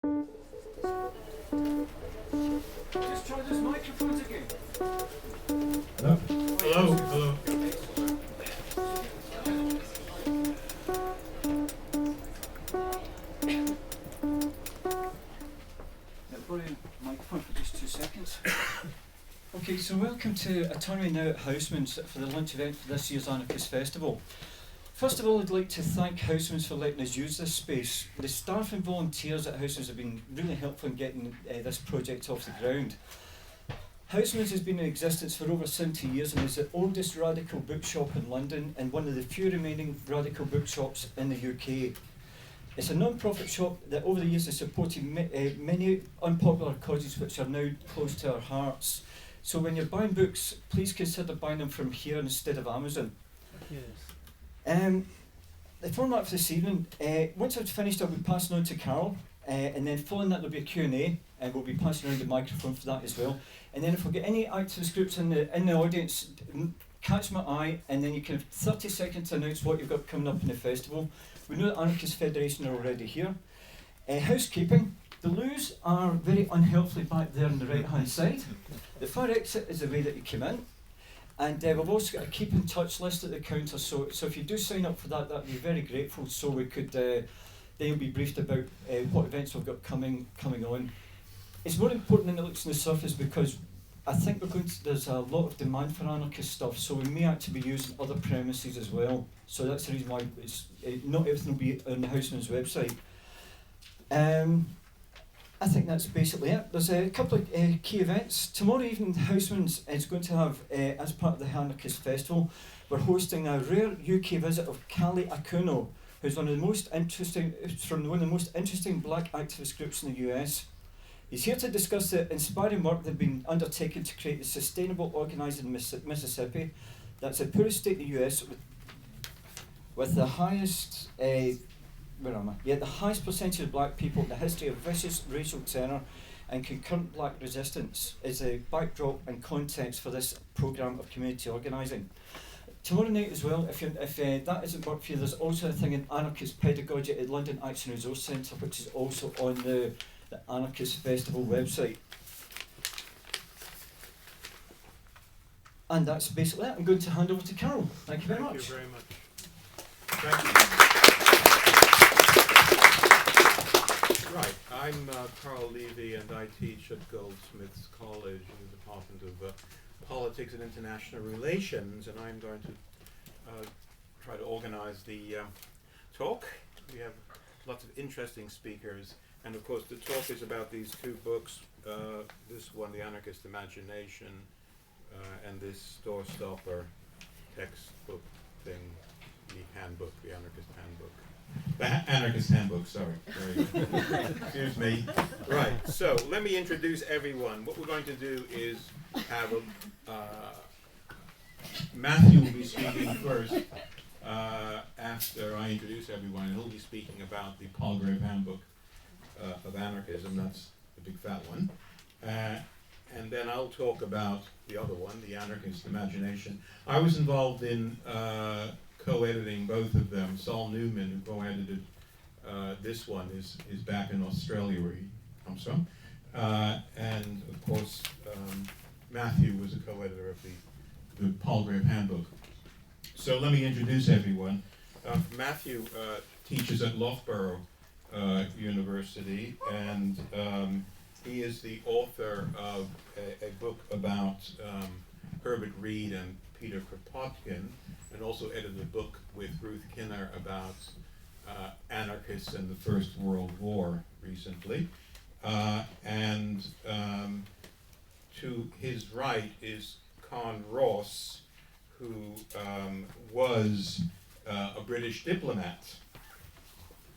Just try those microphones again. Hello? Hello? Hello? Brilliant microphone for just 2 seconds. Okay, so welcome to Autonomy now at Housmans for the lunch event for this year's Anarchist Festival. First of all, I'd like to thank Housmans for letting us use this space. The staff and volunteers at Housmans have been really helpful in getting this project off the ground. Housmans has been in existence for over 70 years and is the oldest radical bookshop in London and one of the few remaining radical bookshops in the UK. It's a non-profit shop that over the years has supported many unpopular causes which are now close to our hearts. So when you're buying books, please consider buying them from here instead of Amazon. Yes. The format for this evening, once I've finished I'll be passing on to Carol, and then following that there'll be a Q&A, and we'll be passing around the microphone for that as well. And then if we get any activist groups in the audience, catch my eye, and then you can have 30 seconds to announce what you've got coming up in the festival. We know that Anarchist Federation are already here. Housekeeping, the loos are very unhelpfully back there on the right hand side. The fire exit is the way that you came in. And we've also got a keep in touch list at the counter, so if you do sign up for that, that'd be very grateful, so we could then you'll be briefed about what events we've got coming on. It's more important than it looks on the surface because I think there's a lot of demand for anarchist stuff, so we may actually be using other premises as well. So that's the reason why not everything will be on the Housman's website. I think that's basically it. There's a couple of key events. Tomorrow evening, Housman's is going to have, as part of the Anarchist Festival, we're hosting a rare UK visit of Caledonian, who's one of the most interesting black activist groups in the US. He's here to discuss the inspiring work they've been undertaking to create the sustainable organising Mississippi. That's the poorest state in the US with the highest the highest percentage of black people in the history of vicious racial terror and concurrent black resistance is the backdrop and context for this programme of community organising. Tomorrow night as well, if that isn't work for you, there's also a thing in Anarchist Pedagogy at London Action Resource Centre, which is also on the Anarchist Festival website. And that's basically it. I'm going to hand over to Carol. Thank you very much. Thank you very much. Thank you. Right, I'm Carl Levy and I teach at Goldsmiths College in the Department of Politics and International Relations, and I'm going to try to organize the talk. We have lots of interesting speakers, and of course the talk is about these two books, this one, The Anarchist Imagination, and this store stopper textbook thing, the Handbook, the Anarchist Handbook. The Anarchist Handbook, sorry. Excuse me. Right, so let me introduce everyone. What we're going to do is have Matthew will be speaking first after I introduce everyone, and he'll be speaking about the Palgrave Handbook of Anarchism. That's the big fat one. And then I'll talk about the other one, the Anarchist Imagination. I was involved in co-editing both of them. Saul Newman, who co-edited this one, is back in Australia where he comes from. And of course, Matthew was a co-editor of the Palgrave Handbook. So let me introduce everyone. Matthew teaches at Loughborough University, and he is the author of a book about Herbert Reed and Peter Kropotkin, and also edited a book with Ruth Kinner about anarchists and the First World War recently. And to his right is Carne, who was a British diplomat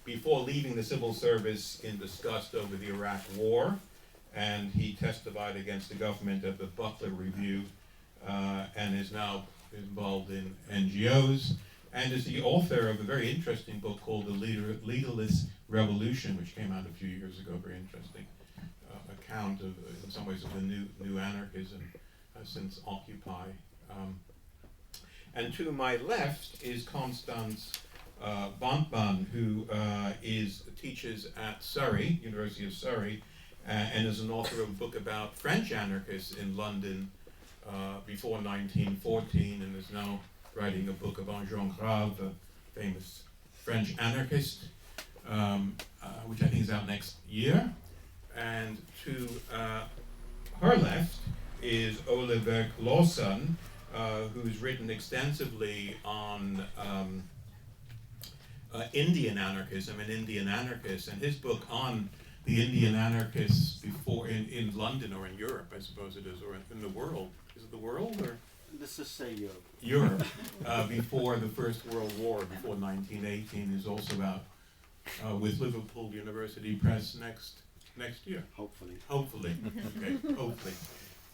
before leaving the civil service in disgust over the Iraq War, and he testified against the government at the Butler Review, and is now involved in NGOs, and is the author of a very interesting book called The Legalist Revolution, which came out a few years ago, very interesting account of, in some ways, of the new anarchism since Occupy. And to my left is Constance Bantman, who teaches at Surrey, University of Surrey, and is an author of a book about French anarchists in London before 1914, and is now writing a book about Jean Grave, a famous French anarchist, which I think is out next year. And to her left is Laursen, who's written extensively on Indian anarchism and Indian anarchists, and his book on the Indian anarchists before in London or in Europe, I suppose it is, or in the world. Is it the world or? Let's just say Europe. Europe, before the First World War, before 1918, is also out with Liverpool University Press next year. Hopefully. Hopefully. Okay, hopefully.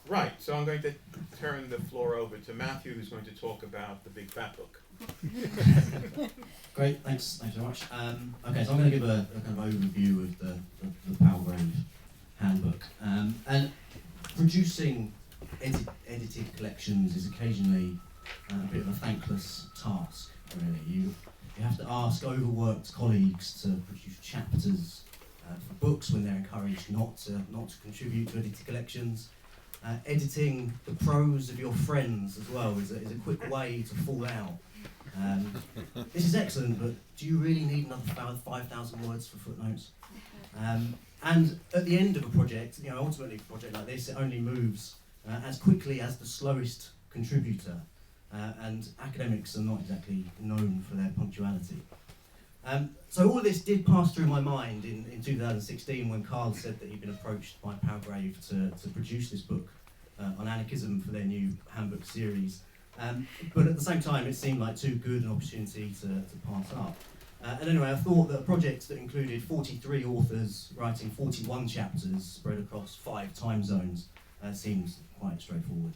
Right, so I'm going to turn the floor over to Matthew, who's going to talk about the big fat book. Great, thanks very much. Okay, so I'm going to give a kind of overview of the Palgrave Handbook. And producing edited collections is occasionally a bit of a thankless task, really. You have to ask overworked colleagues to produce chapters for books when they're encouraged not to contribute to edited collections. Editing the prose of your friends as well is a quick way to fall out. This is excellent, but do you really need another 5,000 words for footnotes? And at the end of a project, ultimately a project like this, it only moves as quickly as the slowest contributor, and academics are not exactly known for their punctuality. So all of this did pass through my mind in 2016 when Carl said that he'd been approached by Palgrave to produce this book on anarchism for their new Handbook series. But at the same time, it seemed like too good an opportunity to pass up. And anyway, I thought that a project that included 43 authors writing 41 chapters spread across 5 time zones seems quite straightforward.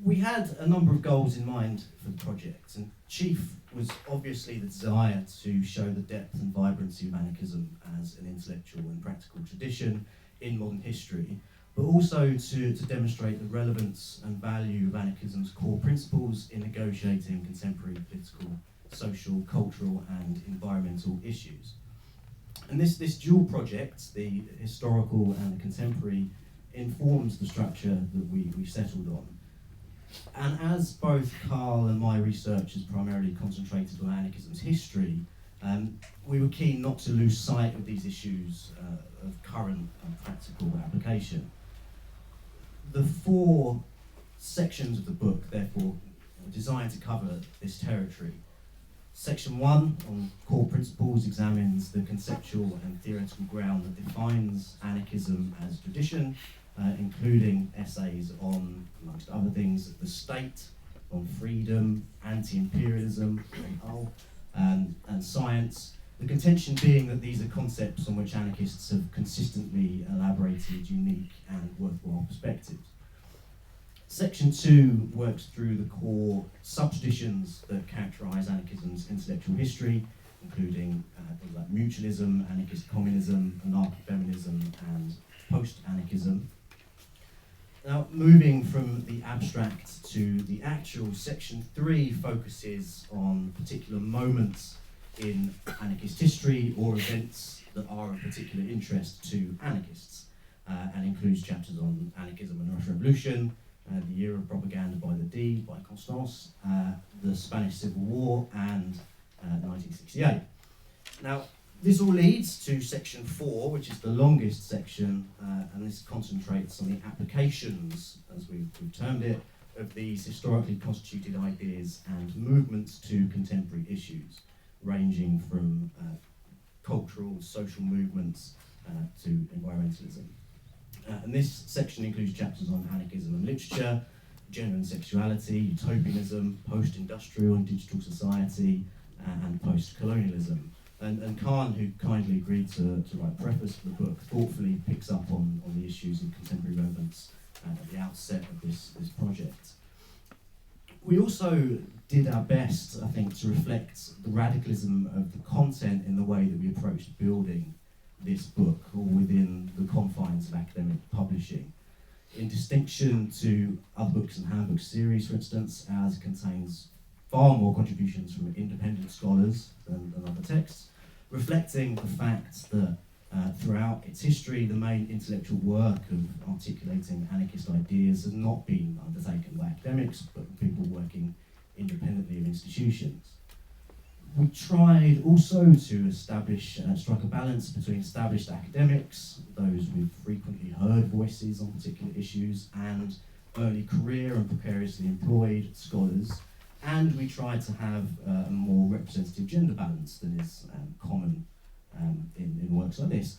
We had a number of goals in mind for the project, and chief was obviously the desire to show the depth and vibrancy of anarchism as an intellectual and practical tradition in modern history, but also to demonstrate the relevance and value of anarchism's core principles in negotiating contemporary political, social, cultural and environmental issues. And this dual project, the historical and the contemporary, informs the structure that we settled on. And as both Carl and my research has primarily concentrated on anarchism's history, we were keen not to lose sight of these issues of current and practical application. The 4 sections of the book, therefore, are designed to cover this territory. Section 1 on core principles examines the conceptual and theoretical ground that defines anarchism as tradition, including essays on, amongst other things, the state, on freedom, anti-imperialism, and science. The contention being that these are concepts on which anarchists have consistently elaborated unique and worthwhile perspectives. Section 2 works through the core sub-traditions that characterise anarchism's intellectual history, including things like mutualism, anarchist communism, anarcho-feminism, and post-anarchism. Now, moving from the abstract to the actual, Section 3 focuses on particular moments in anarchist history or events that are of particular interest to anarchists, and includes chapters on anarchism and the Russian Revolution, the Year of Propaganda by the D by Constance, the Spanish Civil War, and 1968. Now, this all leads to Section 4, which is the longest section, and this concentrates on the applications, as we've termed it, of these historically constituted ideas and movements to contemporary issues, ranging from cultural, social movements to environmentalism. And this section includes chapters on anarchism and literature, gender and sexuality, utopianism, post-industrial and digital society, and postcolonialism. And Carne, who kindly agreed to write preface for the book, thoughtfully picks up on the issues of contemporary relevance at the outset of this project. We also did our best, I think, to reflect the radicalism of the content in the way that we approached building this book, or within the confines of academic publishing. in distinction to other books and handbook series, for instance, as it contains far more contributions from independent scholars than other texts, reflecting the fact that throughout its history, the main intellectual work of articulating anarchist ideas has not been undertaken by academics, but people working independently of institutions. We tried also to establish, strike a balance between established academics, those with frequently heard voices on particular issues, and early career and precariously employed scholars, and we tried to have a more representative gender balance than is common in works like this.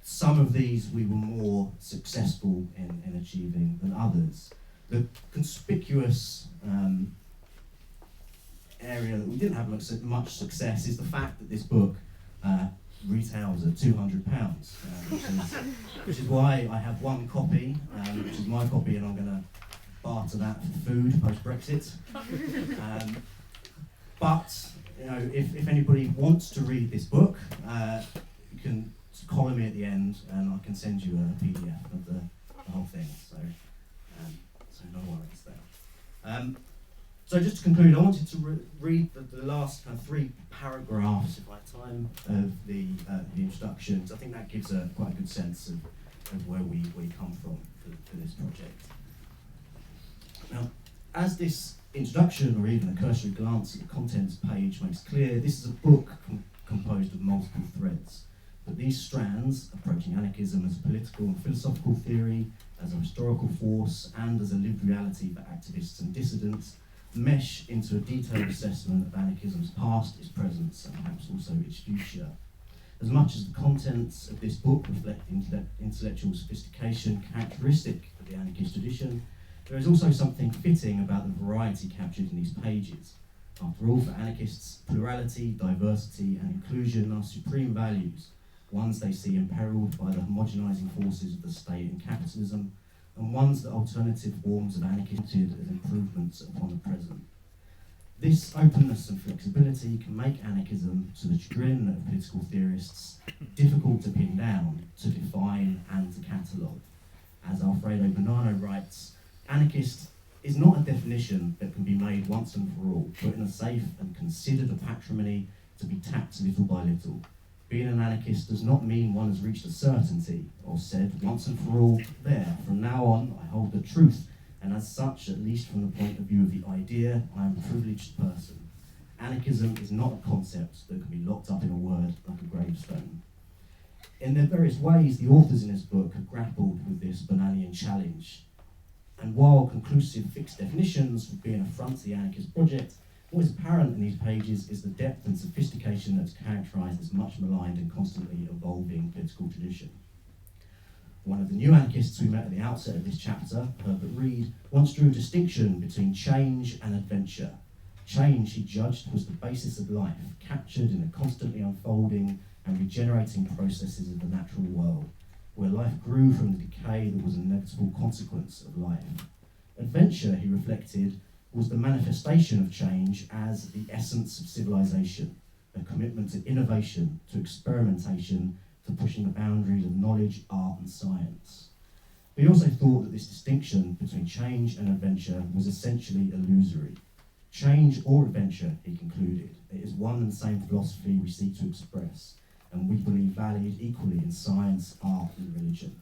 Some of these we were more successful in achieving than others. The conspicuous area that we didn't have much success is the fact that this book retails at £200, which is why I have one copy, which is my copy, and I'm going to barter that for food post-Brexit. But you know, if anybody wants to read this book, you can call me at the end, and I can send you a PDF of the whole thing. So no worries there. So just to conclude, I wanted to read the last kind of 3 paragraphs, if I have time, of the introductions. I think that gives quite a good sense of where we come from for this project. Now, as this introduction, or even a cursory glance at the contents page makes clear, this is a book composed of multiple threads. But these strands, approaching anarchism as a political and philosophical theory, as a historical force, and as a lived reality for activists and dissidents, mesh into a detailed assessment of anarchism's past, its present, and perhaps also its future. As much as the contents of this book reflect the intellectual sophistication characteristic of the anarchist tradition, there is also something fitting about the variety captured in these pages. After all, for anarchists, plurality, diversity, and inclusion are supreme values, ones they see imperiled by the homogenising forces of the state and capitalism, and ones that alternative forms of anarchism as improvements upon the present. This openness and flexibility can make anarchism, to the chagrin of political theorists, difficult to pin down, to define, and to catalogue. As Alfredo Bonanno writes, anarchist is not a definition that can be made once and for all, put in a safe and considered a patrimony to be tapped little by little. Being an anarchist does not mean one has reached a certainty, or said once and for all, there, from now on I hold the truth, and as such, at least from the point of view of the idea, I am a privileged person. Anarchism is not a concept that can be locked up in a word like a gravestone. In their various ways, the authors in this book have grappled with this Bonannian challenge. And while conclusive fixed definitions would be an affront to the anarchist project, what is apparent in these pages is the depth and sophistication that's characterised this much maligned and constantly evolving political tradition. One of the new anarchists we met at the outset of this chapter, Herbert Reed, once drew a distinction between change and adventure. Change, he judged, was the basis of life, captured in the constantly unfolding and regenerating processes of the natural world, where life grew from the decay that was an inevitable consequence of life. Adventure, he reflected, was the manifestation of change as the essence of civilization, a commitment to innovation, to experimentation, to pushing the boundaries of knowledge, art and science. But he also thought that this distinction between change and adventure was essentially illusory. Change or adventure, he concluded, it is one and the same philosophy we seek to express, and we believe valued equally in science, art and religion.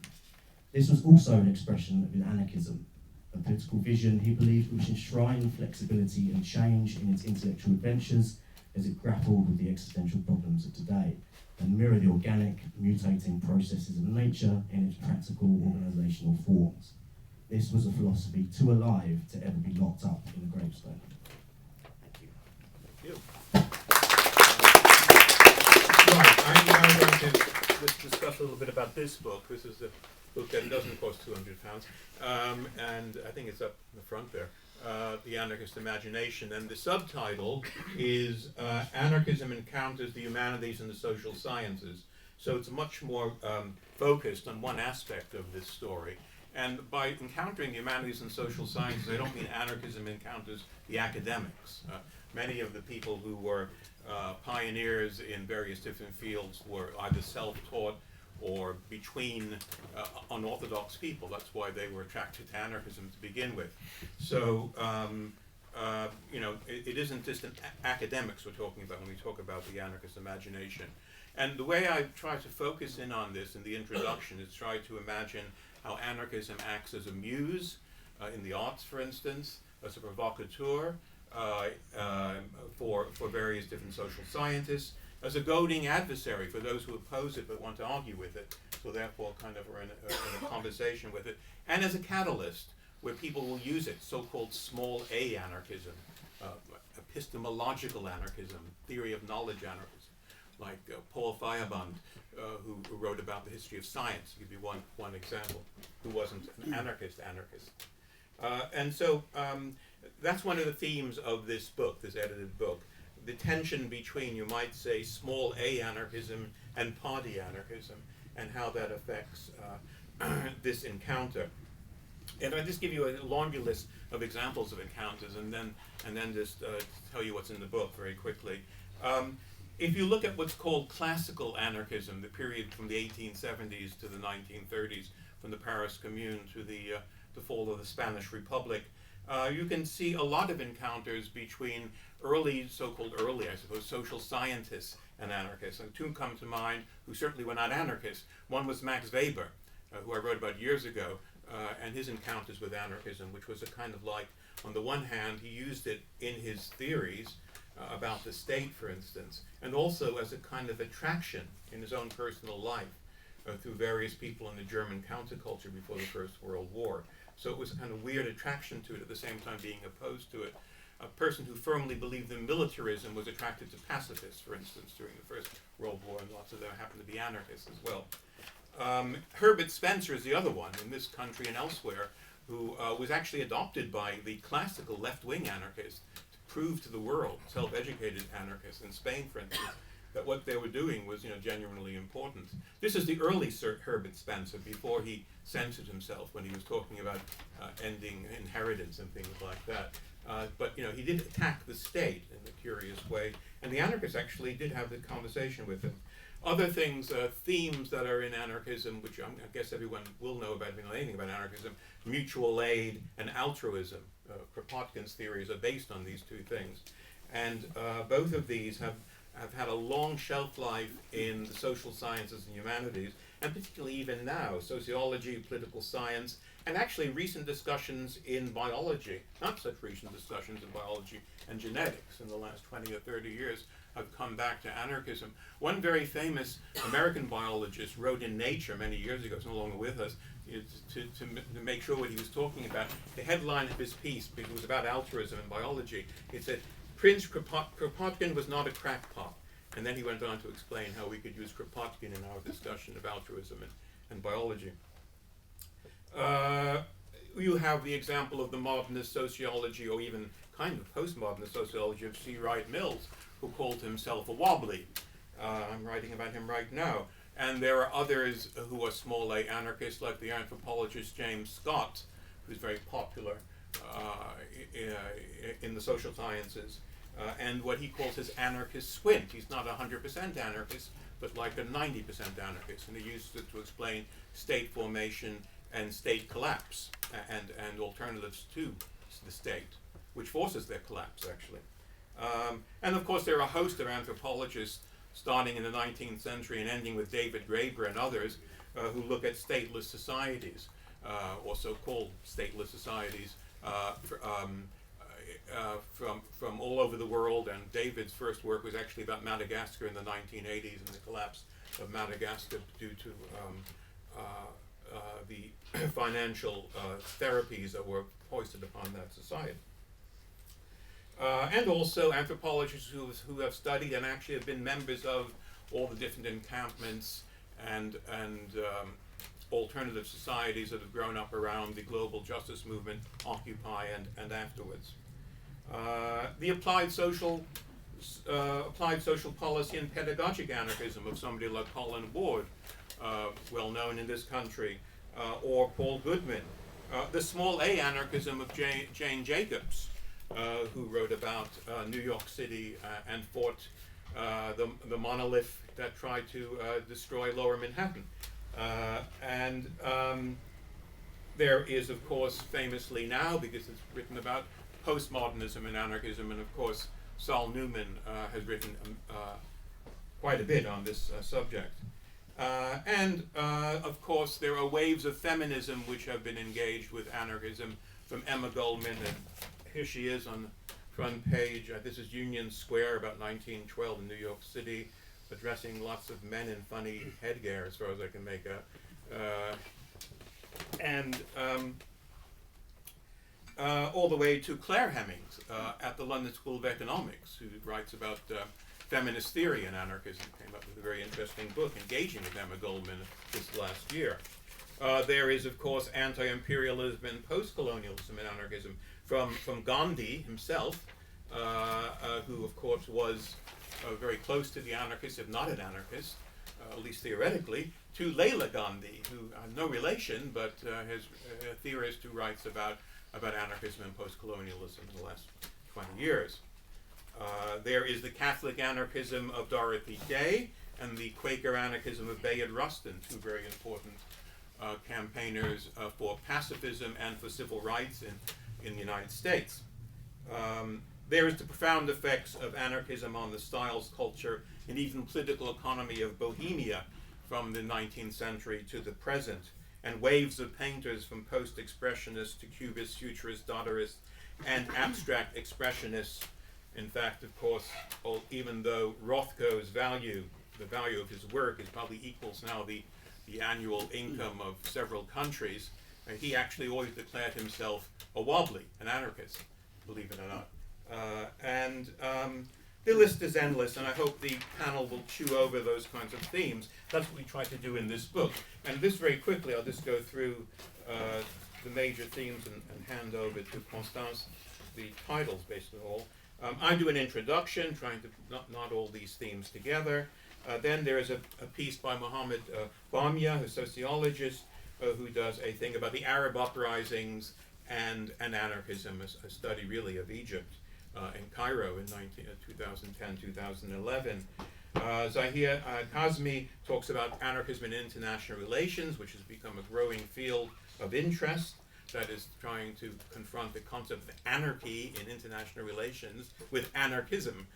This was also an expression of anarchism, a political vision he believed which enshrined flexibility and change in its intellectual adventures as it grappled with the existential problems of today, and mirror the organic, mutating processes of nature in its practical organisational forms. This was a philosophy too alive to ever be locked up in a gravestone. Thank you. Thank you. Right, I'm now going to just discuss a little bit about this book. This is a book that doesn't cost £200, and I think it's up in the front there, The Anarchist Imagination, and the subtitle is Anarchism Encounters the Humanities and the Social Sciences. So it's much more focused on one aspect of this story. And by encountering the humanities and social sciences, I don't mean anarchism encounters the academics. Many of the people who were pioneers in various different fields were either self-taught or between unorthodox people. That's why they were attracted to anarchism to begin with. So, it isn't just academics we're talking about when we talk about the anarchist imagination. And the way I try to focus in on this in the introduction is try to imagine how anarchism acts as a muse in the arts, for instance, as a provocateur for various different social scientists, as a goading adversary for those who oppose it but want to argue with it, so therefore kind of are in a conversation with it, and as a catalyst where people will use it, so-called small a anarchism, epistemological anarchism, theory of knowledge anarchism, like Paul Feyerabend, who wrote about the history of science, to give you one example, who wasn't an anarchist. And so that's one of the themes of this book, this edited book, the tension between, you might say, small a anarchism and party anarchism, and how that affects this encounter. And I'll just give you a laundry list of examples of encounters, and then just tell you what's in the book very quickly. If you look at what's called classical anarchism, the period from the 1870s to the 1930s, from the Paris Commune to the fall of the Spanish Republic, you can see a lot of encounters between so-called early, I suppose, social scientists and anarchists. And two come to mind who certainly were not anarchists. One was Max Weber, who I wrote about years ago, and his encounters with anarchism, which was a kind of like, on the one hand, he used it in his theories about the state, for instance, and also as a kind of attraction in his own personal life through various people in the German counterculture before the First World War. So it was a kind of weird attraction to it, at the same time being opposed to it. A person who firmly believed in militarism was attracted to pacifists, for instance, during the First World War, and lots of them happened to be anarchists as well. Herbert Spencer is the other one in this country and elsewhere, who was actually adopted by the classical left-wing anarchists to prove to the world, self-educated anarchists in Spain, for instance, that what they were doing was, genuinely important. This is the early Sir Herbert Spencer, before he censored himself when he was talking about ending inheritance and things like that. But he did attack the state in a curious way, and the anarchists actually did have the conversation with him. Other things, themes that are in anarchism, which I guess everyone will know about if they know anything about anarchism, mutual aid and altruism. Kropotkin's theories are based on these two things. And both of these have had a long shelf life in the social sciences and humanities, and particularly even now, sociology, political science, and actually recent discussions in biology, not such recent discussions in biology and genetics in the last 20 or 30 years, have come back to anarchism. One very famous American biologist wrote in Nature many years ago, it's no longer with us, to make sure what he was talking about. The headline of his piece, because it was about altruism and biology, it said, Prince Kropotkin was not a crackpot. And then he went on to explain how we could use Kropotkin in our discussion of altruism and biology. You have the example of the modernist sociology, or even kind of postmodernist sociology of C. Wright Mills, who called himself a wobbly. I'm writing about him right now. And there are others who are small a anarchists, like the anthropologist James Scott, who's very popular in the social sciences, and what he calls his anarchist squint. He's not 100% anarchist, but like a 90% anarchist, and he uses it to explain state formation and state collapse, and alternatives to the state, which forces their collapse, actually. And of course, there are a host of anthropologists, starting in the 19th century and ending with David Graeber and others, who look at stateless societies, or so-called stateless societies, from all over the world. And David's first work was actually about Madagascar in the 1980s and the collapse of Madagascar due to the financial therapies that were foisted upon that society. And also anthropologists who have studied and actually have been members of all the different encampments and alternative societies that have grown up around the global justice movement, Occupy, and afterwards. The applied social policy and pedagogic anarchism of somebody like Colin Ward, well known in this country, or Paul Goodman. The small a anarchism of Jane Jacobs, who wrote about New York City and fought the monolith that tried to destroy Lower Manhattan. There is, of course, famously now, because it's written about postmodernism and anarchism, and of course Saul Newman has written quite a bit on this subject. Of course, there are waves of feminism which have been engaged with anarchism, from Emma Goldman, and here she is on the front page. This is Union Square, about 1912 in New York City, addressing lots of men in funny headgear, as far as I can make out. All the way to Claire Hemmings at the London School of Economics, who writes about feminist theory and anarchism, came up with a very interesting book engaging with Emma Goldman this last year. There is, of course, anti-imperialism and postcolonialism in anarchism from Gandhi himself, who, of course, was very close to the anarchists, if not an anarchist, at least theoretically, to Leila Gandhi, who has no relation, but is a theorist who writes about anarchism and postcolonialism in the last 20 years. There is the Catholic anarchism of Dorothy Day and the Quaker anarchism of Bayard Rustin, two very important campaigners for pacifism and for civil rights in the United States. There is the profound effects of anarchism on the styles, culture, and even political economy of Bohemia from the 19th century to the present, and waves of painters from post-expressionists to cubists, futurists, Dadaists, and abstract expressionists. In fact, of course, even though Rothko's value, the value of his work, is probably equals now the annual income of several countries, he actually always declared himself a wobbly, an anarchist, believe it or not. The list is endless, and I hope the panel will chew over those kinds of themes. That's what we try to do in this book. And this very quickly, I'll just go through the major themes and hand over to Constance, the titles, basically all. I do an introduction, trying to knot all these themes together. Then there is a piece by Mohammed Bamia, a sociologist, who does a thing about the Arab uprisings and anarchism, a study really of Egypt in Cairo in 2010-2011. Zahir Kazmi talks about anarchism in international relations, which has become a growing field of interest that is trying to confront the concept of anarchy in international relations with anarchism,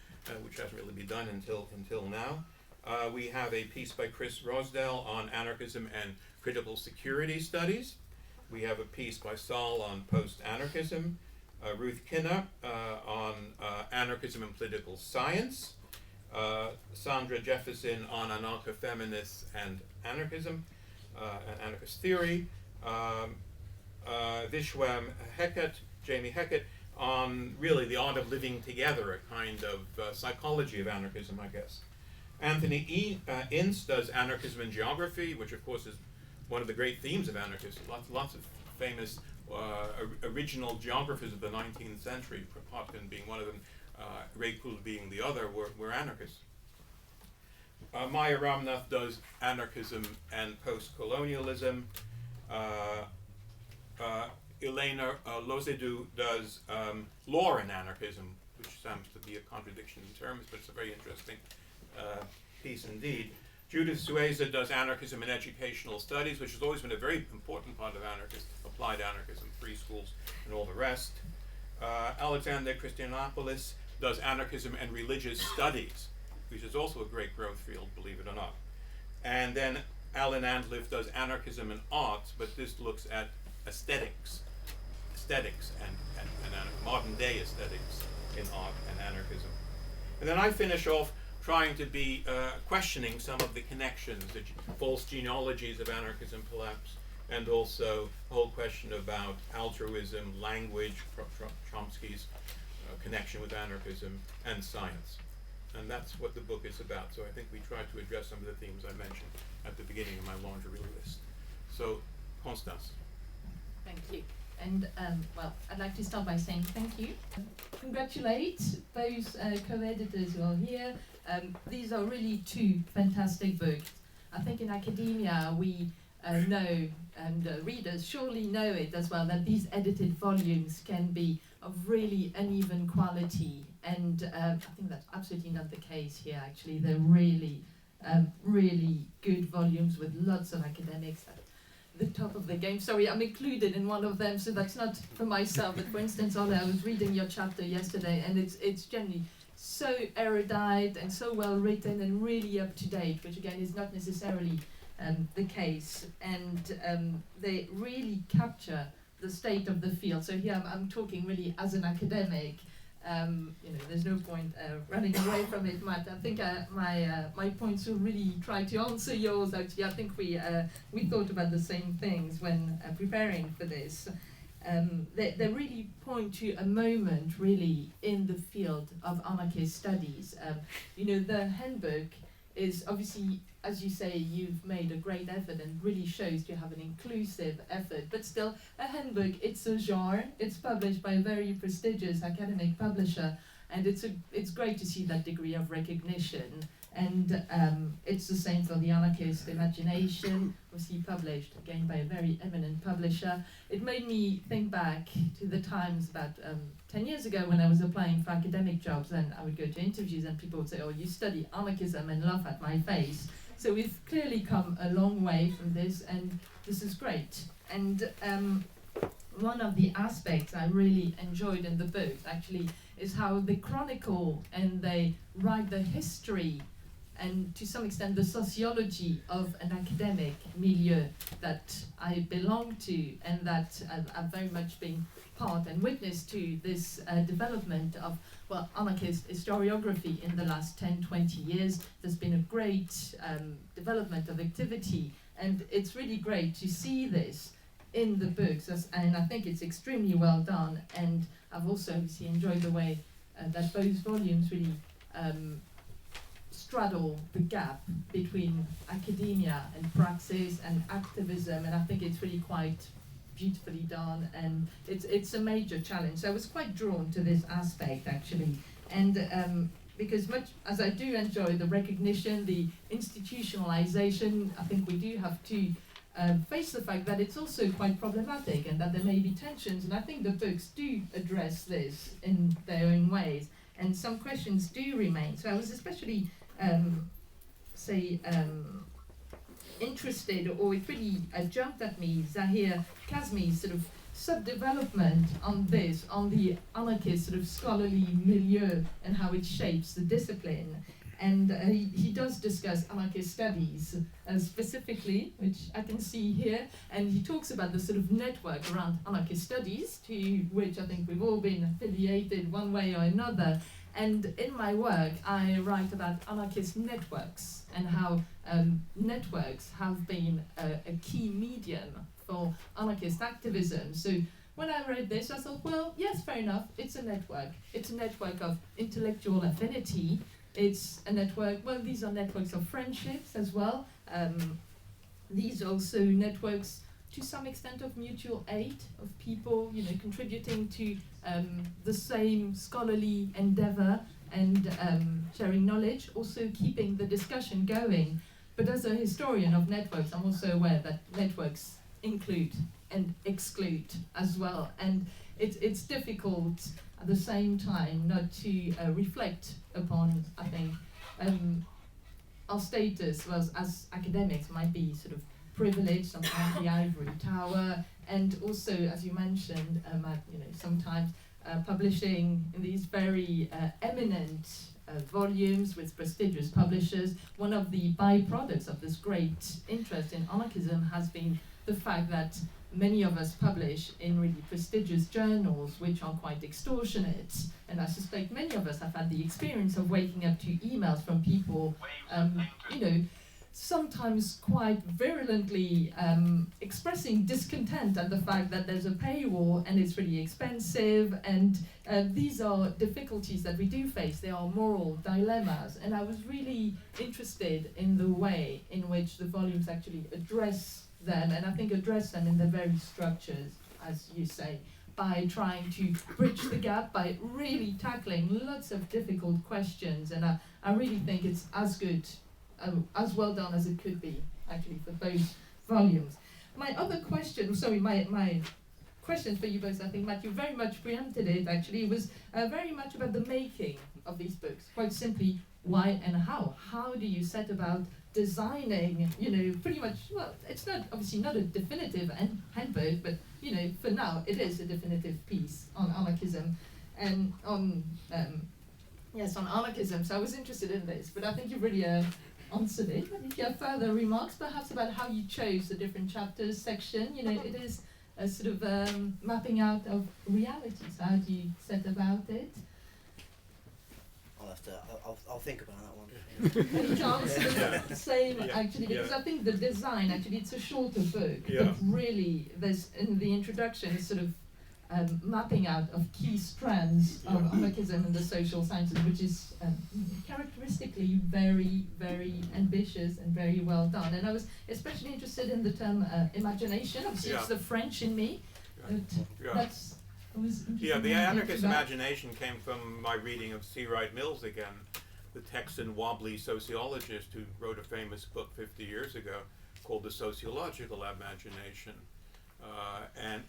which hasn't really been done until now. We have a piece by Chris Rosdell on anarchism and critical security studies. We have a piece by Saul on post-anarchism. Ruth Kinner on anarchism and political science. Sandra Jefferson on anarcho-feminists and anarchism, and anarchist theory. Vishwam Hecate, Jamie Hecate, on really the art of living together, a kind of psychology of anarchism, I guess. Anthony Ince does anarchism and geography, which of course is one of the great themes of anarchism. Lots of famous original geographers of the 19th century, Kropotkin being one of them, Reykul being the other, were anarchists. Maya Ramnath does anarchism and post-colonialism. Elena Lozedou does law and anarchism, which sounds to be a contradiction in terms, but it's a very interesting piece indeed. Judith Sueza does anarchism in educational studies, which has always been a very important part of applied anarchism, free schools and all the rest. Alexander Christianopoulos does anarchism and religious studies, which is also a great growth field, believe it or not. And then Alan Antliff does anarchism and arts, but this looks at aesthetics and modern day aesthetics in art and anarchism. And then I finish off trying to be questioning some of the connections, the false genealogies of anarchism collapse, and also the whole question about altruism, language, Chomsky's connection with anarchism, and science. And that's what the book is about. So I think we try to address some of the themes I mentioned at the beginning of my laundry list. So, Constance. Thank you. And well, I'd like to start by saying thank you. Congratulate both co-editors who are here. These are really two fantastic books. I think in academia we know, and readers surely know it as well, that these edited volumes can be of really uneven quality. And I think that's absolutely not the case here, actually. They're really really good volumes with lots of academics at the top of the game. Sorry, I'm included in one of them, so that's not for myself, but for instance, Ole, I was reading your chapter yesterday, and it's generally so erudite and so well written and really up to date, which again is not necessarily the case, and they really capture the state of the field. So here I'm talking really as an academic. There's no point running away from it, Matt. I think my points will really try to answer yours. Actually, I think we thought about the same things when preparing for this. They really point to a moment really in the field of anarchist studies. The Handbook is obviously, as you say, you've made a great effort and really shows you have an inclusive effort, but still a handbook, it's a genre, it's published by a very prestigious academic publisher, and it's great to see that degree of recognition. And it's the same for the Anarchist Imagination, obviously published again by a very eminent publisher. It made me think back to the times about 10 years ago when I was applying for academic jobs, and I would go to interviews and people would say, "Oh, you study anarchism," and laugh at my face. So we've clearly come a long way from this, and this is great. And one of the aspects I really enjoyed in the book actually is how they chronicle and they write the history and to some extent the sociology of an academic milieu that I belong to, and that I've very much been part and witness to this development of anarchist historiography in the last 10-20 years. There's been a great development of activity, and it's really great to see this in the books, and I think it's extremely well done. And I've also obviously enjoyed the way that both volumes really straddle the gap between academia and praxis and activism, and I think it's really quite beautifully done, and it's a major challenge. So I was quite drawn to this aspect actually, and because much as I do enjoy the recognition, the institutionalization, I think we do have to face the fact that it's also quite problematic and that there may be tensions, and I think the books do address this in their own ways, and some questions do remain. So I was especially interested, or it really jumped at me, Zahir Kazmi's sort of sub-development on this, on the anarchist sort of scholarly milieu and how it shapes the discipline. And he does discuss anarchist studies specifically, which I can see here, and he talks about the sort of network around anarchist studies, to which I think we've all been affiliated one way or another. And in my work, I write about anarchist networks and how networks have been a key medium for anarchist activism. So when I read this, I thought, well, yes, fair enough, it's a network. It's a network of intellectual affinity. It's a network, well, these are networks of friendships as well. These are also networks to some extent of mutual aid, of people, contributing to the same scholarly endeavor and sharing knowledge, also keeping the discussion going. But as a historian of networks, I'm also aware that networks include and exclude as well. And it's difficult at the same time not to reflect upon, I think, our status as academics might be sort of privileged, sometimes the ivory tower, and also, as you mentioned, sometimes publishing in these very eminent volumes with prestigious publishers. One of the byproducts of this great interest in anarchism has been the fact that many of us publish in really prestigious journals which are quite extortionate, and I suspect many of us have had the experience of waking up to emails from people, sometimes quite virulently expressing discontent at the fact that there's a paywall and it's really expensive, and these are difficulties that we do face. They are moral dilemmas, and I was really interested in the way in which the volumes actually address them, and I think address them in the very structures, as you say, by trying to bridge the gap, by really tackling lots of difficult questions, and I really think it's as good, as well done as it could be, actually, for both volumes. My other question, my question for you both, I think, Matt, you very much preempted it, actually, was very much about the making of these books. Quite simply, why and how. How do you set about designing, you know, pretty much, well, it's not obviously not a definitive handbook, but, you know, for now it is a definitive piece on anarchism and on, yes, on anarchism. So I was interested in this, but I think you've really answered it. If you have further remarks, perhaps about how you chose the different chapters, section, you know, it is a sort of mapping out of realities. How do you set about it? I'll think about that one. Any chance the same actually, because I think the design actually it's a shorter book, but really there's in the introduction it's sort of mapping out of key strands of anarchism in the social sciences, which is characteristically very, very ambitious and very well done. And I was especially interested in the term imagination. Obviously, it's the French in me. That's the anarchist imagination came from my reading of C. Wright Mills again, the Texan wobbly sociologist who wrote a famous book 50 years ago called The Sociological Imagination.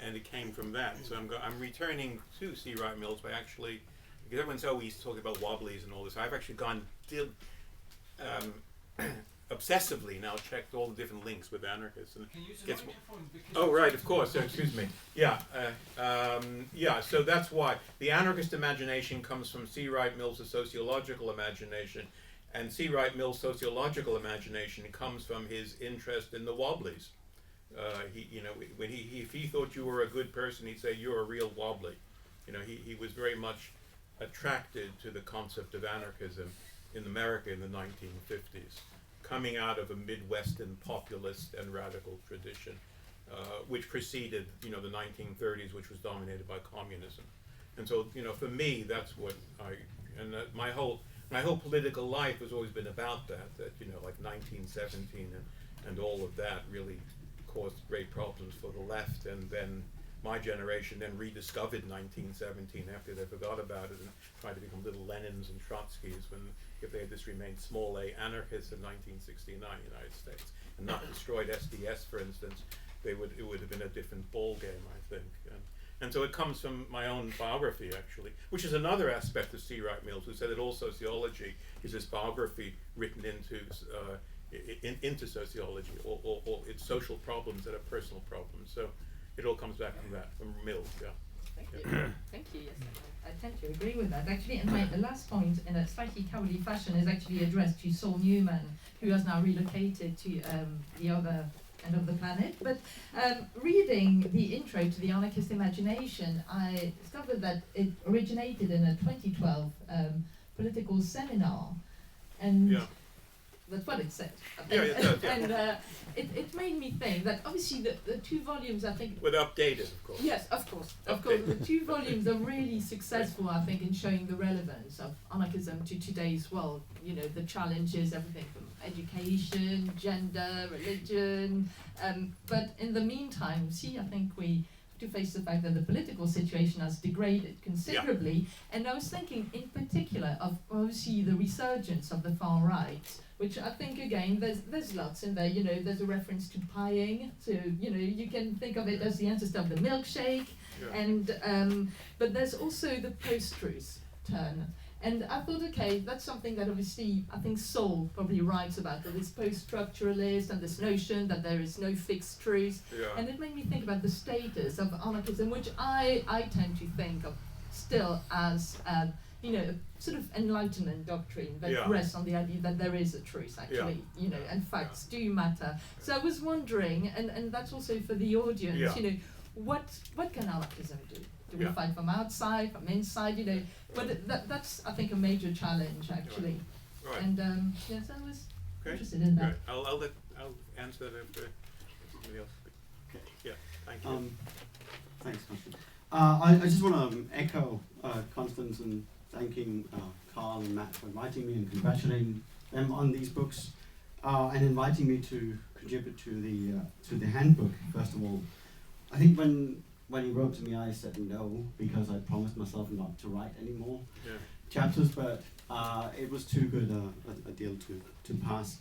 And it came from that. So I'm returning to C. Wright Mills by actually, because everyone's always talking about wobblies and all this, I've actually gone obsessively now checked all the different links with anarchists. And can you use the microphone? Oh, right, of course, excuse me. So that's why. The anarchist imagination comes from C. Wright Mills' sociological imagination, and C. Wright Mills' sociological imagination comes from his interest in the wobblies. If he thought you were a good person, he'd say you're a real wobbly. You know, he was very much attracted to the concept of anarchism in America in the 1950s, coming out of a Midwestern populist and radical tradition, which preceded, the 1930s, which was dominated by communism. And so, for me, that's what my whole political life has always been about that, like 1917 and all of that really caused great problems for the left, and then my generation then rediscovered 1917 after they forgot about it and tried to become little Lenins and Trotskys when, if they had just remained small a anarchists in 1969 United States and not destroyed SDS, for instance, it would have been a different ball game, I think. And so it comes from my own biography, actually, which is another aspect of C. Wright Mills, who said that all sociology is this biography written into sociology, or it's social problems that are personal problems. So it all comes back from that, from Mills, Thank you. Thank you, yes. I tend to agree with that, actually. And my last point, in a slightly cowardly fashion, is actually addressed to Saul Newman, who has now relocated to the other end of the planet. But reading the intro to the Anarchist Imagination, I discovered that it originated in a 2012 political seminar. And that's what it said. It does, And it made me think that obviously the two volumes, I think... With updated, of course. Yes, of course. Of course, the two volumes are really successful, I think, in showing the relevance of anarchism to today's world. The challenges, everything from education, gender, religion. But in the meantime, I think we have to face the fact that the political situation has degraded considerably. And I was thinking in particular of, obviously, the resurgence of the far right, which I think, again, there's lots in there. There's a reference to pieing, so you can think of it as the ancestor of the milkshake, and but there's also the post-truth turn. And I thought, okay, that's something that obviously I think Saul probably writes about, that it's post-structuralist and this notion that there is no fixed truth. And it made me think about the status of anarchism, which I tend to think of still as sort of enlightenment doctrine that rests on the idea that there is a truth, actually, and facts do matter. So I was wondering, and that's also for the audience, what can anarchism do? Do we fight from outside, from inside, But that's, I think, a major challenge, actually. Right. And yes, I was interested in that. Right. I'll answer that after somebody else. Okay. Yeah, thank you. Thanks, Constance. I just want to echo Constance and thanking Carl and Matt for inviting me and congratulating them on these books and inviting me to contribute to the handbook. First of all, I think when he wrote to me, I said no because I promised myself not to write any more chapters, but it was too good a deal to pass.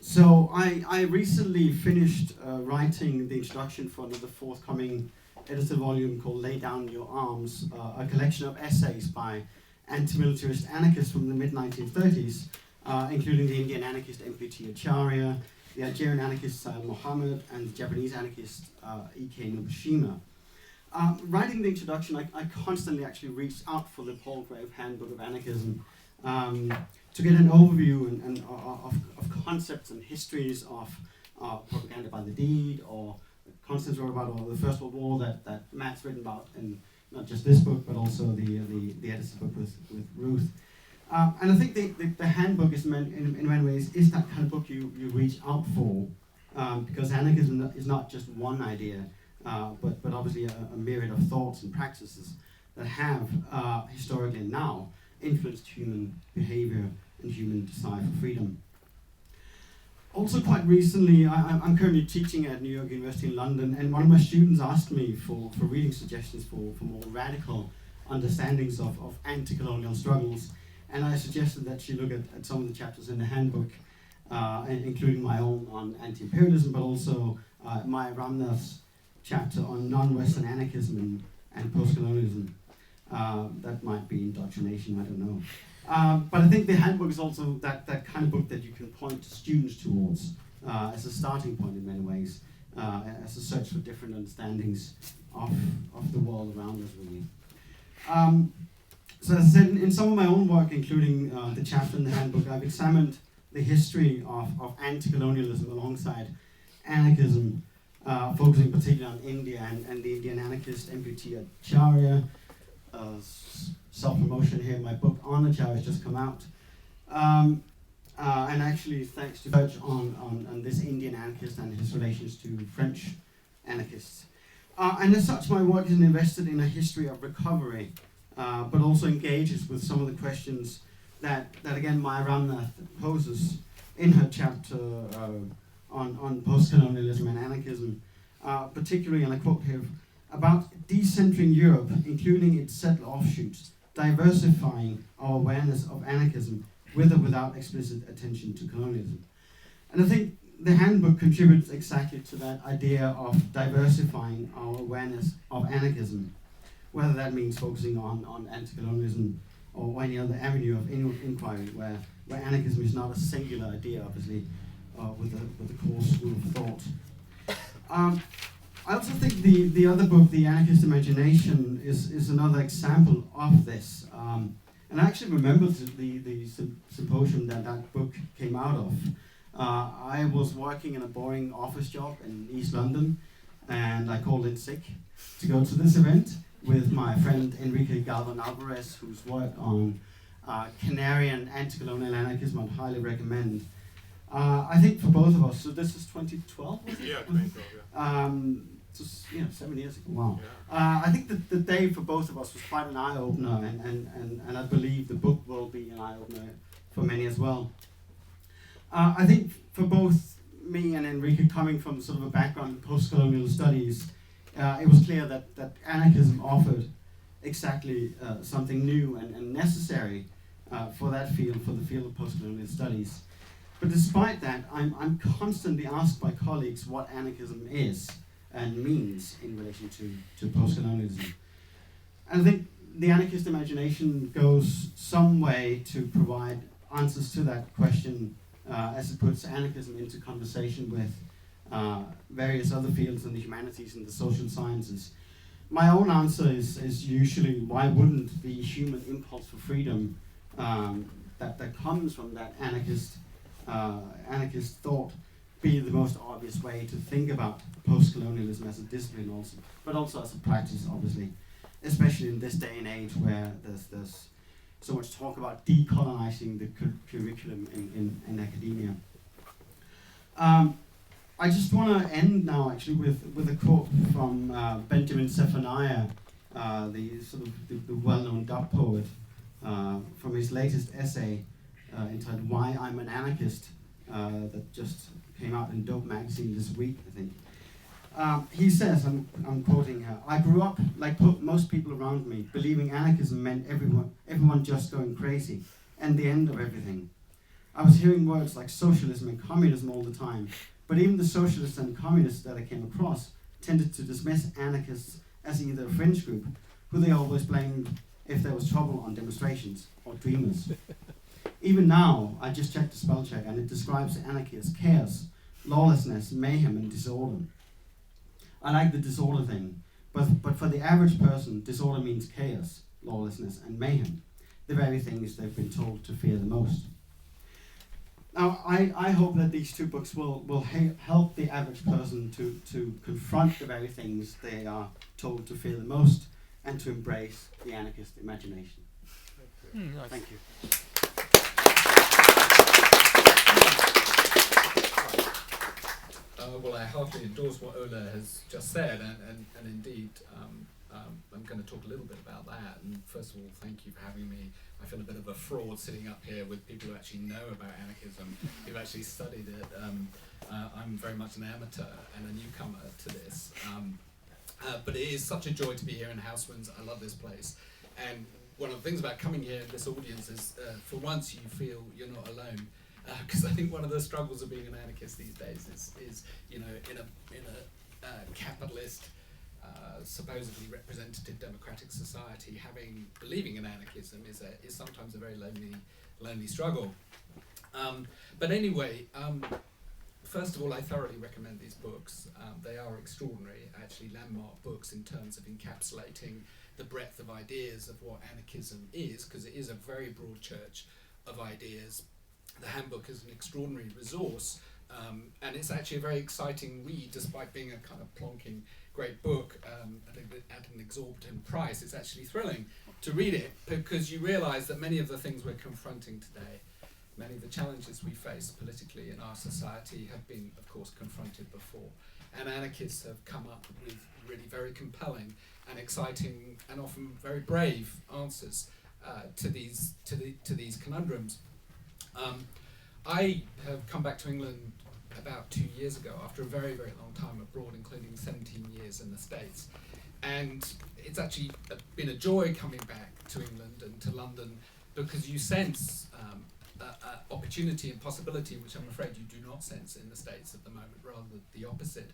So I recently finished writing the introduction for another forthcoming edited volume called Lay Down Your Arms, a collection of essays by anti-militarist anarchists from the mid-1930s, including the Indian anarchist M.P.T. Acharya, the Algerian anarchist Saul Mohammed, and the Japanese anarchist E.K. Nobushima. Writing the introduction, I constantly actually reached out for the Palgrave Handbook of Anarchism to get an overview of concepts and histories of propaganda by the deed, or Constance wrote about, or the First World War that Matt's written about in not just this book, but also the editor's book with Ruth. And I think the handbook is meant, in many ways, is that kind of book you reach out for, because anarchism is not just one idea, but obviously a myriad of thoughts and practices that have, historically and now, influenced human behavior and human desire for freedom. Also, quite recently, I'm currently teaching at New York University in London, and one of my students asked me for reading suggestions for more radical understandings of anti-colonial struggles, and I suggested that she look at some of the chapters in the handbook, including my own on anti-imperialism, but also Maya Ramnath's chapter on non-Western anarchism and postcolonialism. That might be indoctrination, I don't know. But I think the handbook is also that kind of book that you can point to students towards as a starting point in many ways, as a search for different understandings of the world around us, really. So as I said, in some of my own work, including the chapter in the handbook, I've examined the history of anti-colonialism alongside anarchism, focusing particularly on India and the Indian anarchist M.P.T. Acharya. Self-promotion here, my book on Acharya has just come out. And actually, thanks to Birk on this Indian anarchist and his relations to French anarchists. And as such, my work is invested in a history of recovery, but also engages with some of the questions that again, Maya Ramnath poses in her chapter on postcolonialism and anarchism, particularly, and I quote here, about decentering Europe, including its settler offshoots, diversifying our awareness of anarchism with or without explicit attention to colonialism. And I think the handbook contributes exactly to that idea of diversifying our awareness of anarchism, whether that means focusing on anti-colonialism or any other avenue of inquiry where anarchism is not a singular idea, obviously, with a core school of thought. I also think the other book, The Anarchist Imagination, is another example of this. And I actually remember the symposium that book came out of. I was working in a boring office job in East London, and I called in sick to go to this event with my friend Enrique Galvan Alvarez, whose work on Canarian anti-colonial anarchism I'd highly recommend. I think for both of us, so this is 2012, was it? Yeah, 2012, yeah. Just, 7 years ago, wow. Yeah. I think that the day for both of us was quite an eye-opener, and I believe the book will be an eye-opener for many as well. I think for both me and Enrique, coming from sort of a background in post-colonial studies, it was clear that anarchism offered exactly something new and necessary for that field, for the field of post-colonial studies. But despite that, I'm constantly asked by colleagues what anarchism is and means in relation to post-colonialism. And I think the anarchist imagination goes some way to provide answers to that question as it puts anarchism into conversation with various other fields in the humanities and the social sciences. My own answer is usually, why wouldn't the human impulse for freedom that comes from that anarchist thought be the most obvious way to think about post-colonialism as a discipline also, but also as a practice, obviously, especially in this day and age where there's so much talk about decolonizing the curriculum in academia. I just want to end now actually with a quote from Benjamin Zephaniah, the well-known dub poet, from his latest essay entitled "Why I'm an Anarchist," that just came out in Dope magazine this week, I think. He says, I'm quoting her, "I grew up, like most people around me, believing anarchism meant everyone just going crazy, and the end of everything. I was hearing words like socialism and communism all the time, but even the socialists and communists that I came across tended to dismiss anarchists as either a fringe group, who they always blamed if there was trouble on demonstrations or dreamers. Even now, I just checked the spell check and it describes anarchy as chaos, lawlessness, mayhem, and disorder. I like the disorder thing, but for the average person, disorder means chaos, lawlessness, and mayhem, the very things they've been told to fear the most. Now, I hope that these two books will help the average person to confront the very things they are told to fear the most and to embrace the anarchist imagination. Nice. Thank you. Well, I heartily endorse what Ola has just said, and indeed, I'm going to talk a little bit about that. And first of all, thank you for having me. I feel a bit of a fraud sitting up here with people who actually know about anarchism, who've actually studied it. I'm very much an amateur and a newcomer to this. But it is such a joy to be here in Housmans. I love this place. And one of the things about coming here in this audience is, for once, you feel you're not alone. Because I think one of the struggles of being an anarchist these days is you know, in a capitalist, supposedly representative democratic society, believing in anarchism is sometimes a very lonely struggle. But anyway, first of all, I thoroughly recommend these books. They are extraordinary, actually landmark books in terms of encapsulating the breadth of ideas of what anarchism is, because it is a very broad church of ideas. The Handbook is an extraordinary resource, and it's actually a very exciting read, despite being a kind of plonking great book at an exorbitant price. It's actually thrilling to read it, because you realise that many of the things we're confronting today, many of the challenges we face politically in our society have been, of course, confronted before. And anarchists have come up with really very compelling and exciting and often very brave answers to these conundrums. I have come back to England about 2 years ago after a very, very long time abroad, including 17 years in the States. And it's actually been a joy coming back to England and to London, because you sense opportunity and possibility, which I'm afraid you do not sense in the States at the moment, rather the opposite.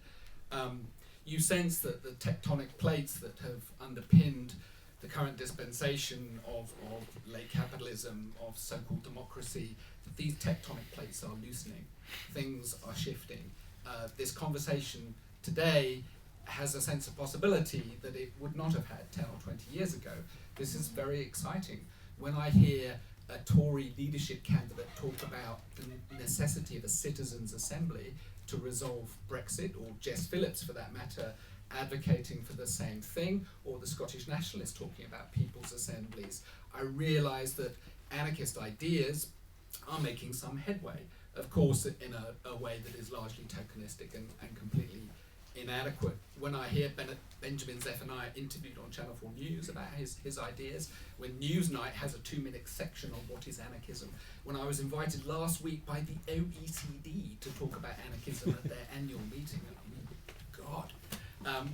You sense that the tectonic plates that have underpinned the current dispensation of late capitalism, of so-called democracy, that these tectonic plates are loosening. Things are shifting. This conversation today has a sense of possibility that it would not have had 10 or 20 years ago. This is very exciting. When I hear a Tory leadership candidate talk about the necessity of a citizens' assembly to resolve Brexit, or Jess Phillips for that matter, advocating for the same thing, or the Scottish nationalists talking about people's assemblies, I realise that anarchist ideas are making some headway. Of course, in a way that is largely tokenistic and completely inadequate. When I hear Benjamin Zephaniah interviewed on Channel 4 News about his ideas, when Newsnight has a 2-minute section on what is anarchism, when I was invited last week by the OECD to talk about anarchism at their annual meeting, I mean, God,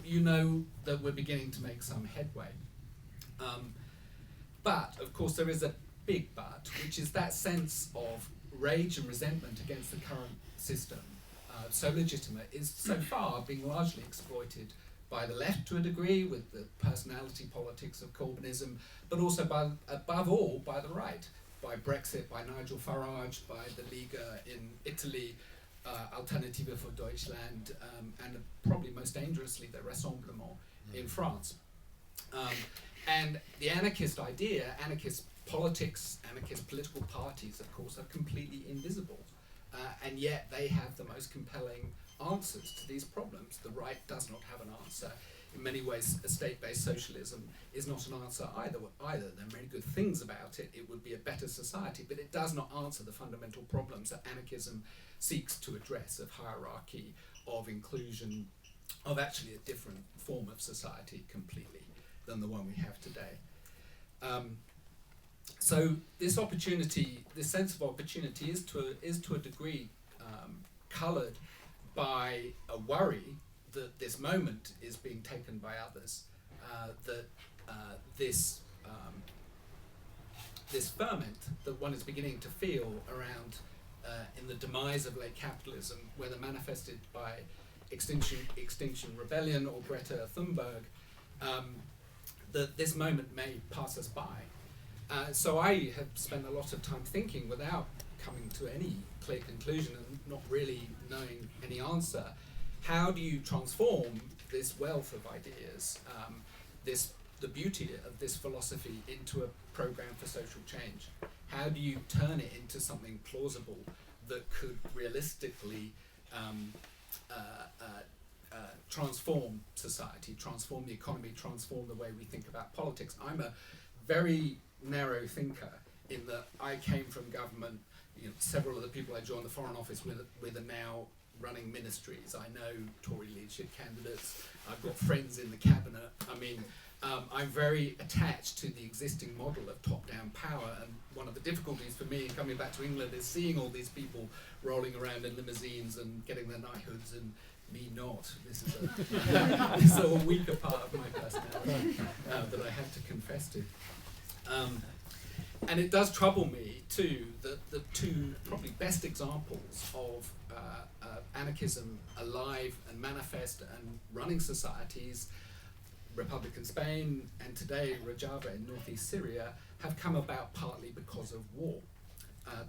you know that we're beginning to make some headway. But, of course, there is a big but, which is that sense of rage and resentment against the current system, so legitimate, is so far being largely exploited by the left to a degree, with the personality politics of Corbynism, but also above all by the right, by Brexit, by Nigel Farage, by the Liga in Italy, Alternative for Deutschland, and probably most dangerously the Rassemblement in France. And the anarchist idea, anarchist politics, anarchist political parties, of course, are completely invisible. And yet they have the most compelling answers to these problems. The right does not have an answer. In many ways, a state-based socialism is not an answer either. There are many good things about it. It would be a better society, but it does not answer the fundamental problems that anarchism seeks to address, of hierarchy, of inclusion, of actually a different form of society completely than the one we have today. So this opportunity, this sense of opportunity, is to a degree coloured by a worry that this moment is being taken by others, that this ferment that one is beginning to feel around in the demise of late capitalism, whether manifested by Extinction Rebellion or Greta Thunberg, that this moment may pass us by. So I have spent a lot of time thinking without coming to any clear conclusion and not really knowing any answer. How do you transform this wealth of ideas, the beauty of this philosophy, into a program for social change? How do you turn it into something plausible that could realistically transform society, transform the economy, transform the way we think about politics? I'm a very narrow thinker in that I came from government. Several of the people I joined the Foreign Office with are now running ministries. I know Tory leadership candidates. I've got friends in the cabinet. I'm very attached to the existing model of top-down power, and one of the difficulties for me in coming back to England is seeing all these people rolling around in limousines and getting their knighthoods, and me not. This is a weaker part of my personality that I have to confess to. And it does trouble me too that the two probably best examples of anarchism alive and manifest and running societies, Republican Spain and today Rojava in northeast Syria, have come about partly because of war.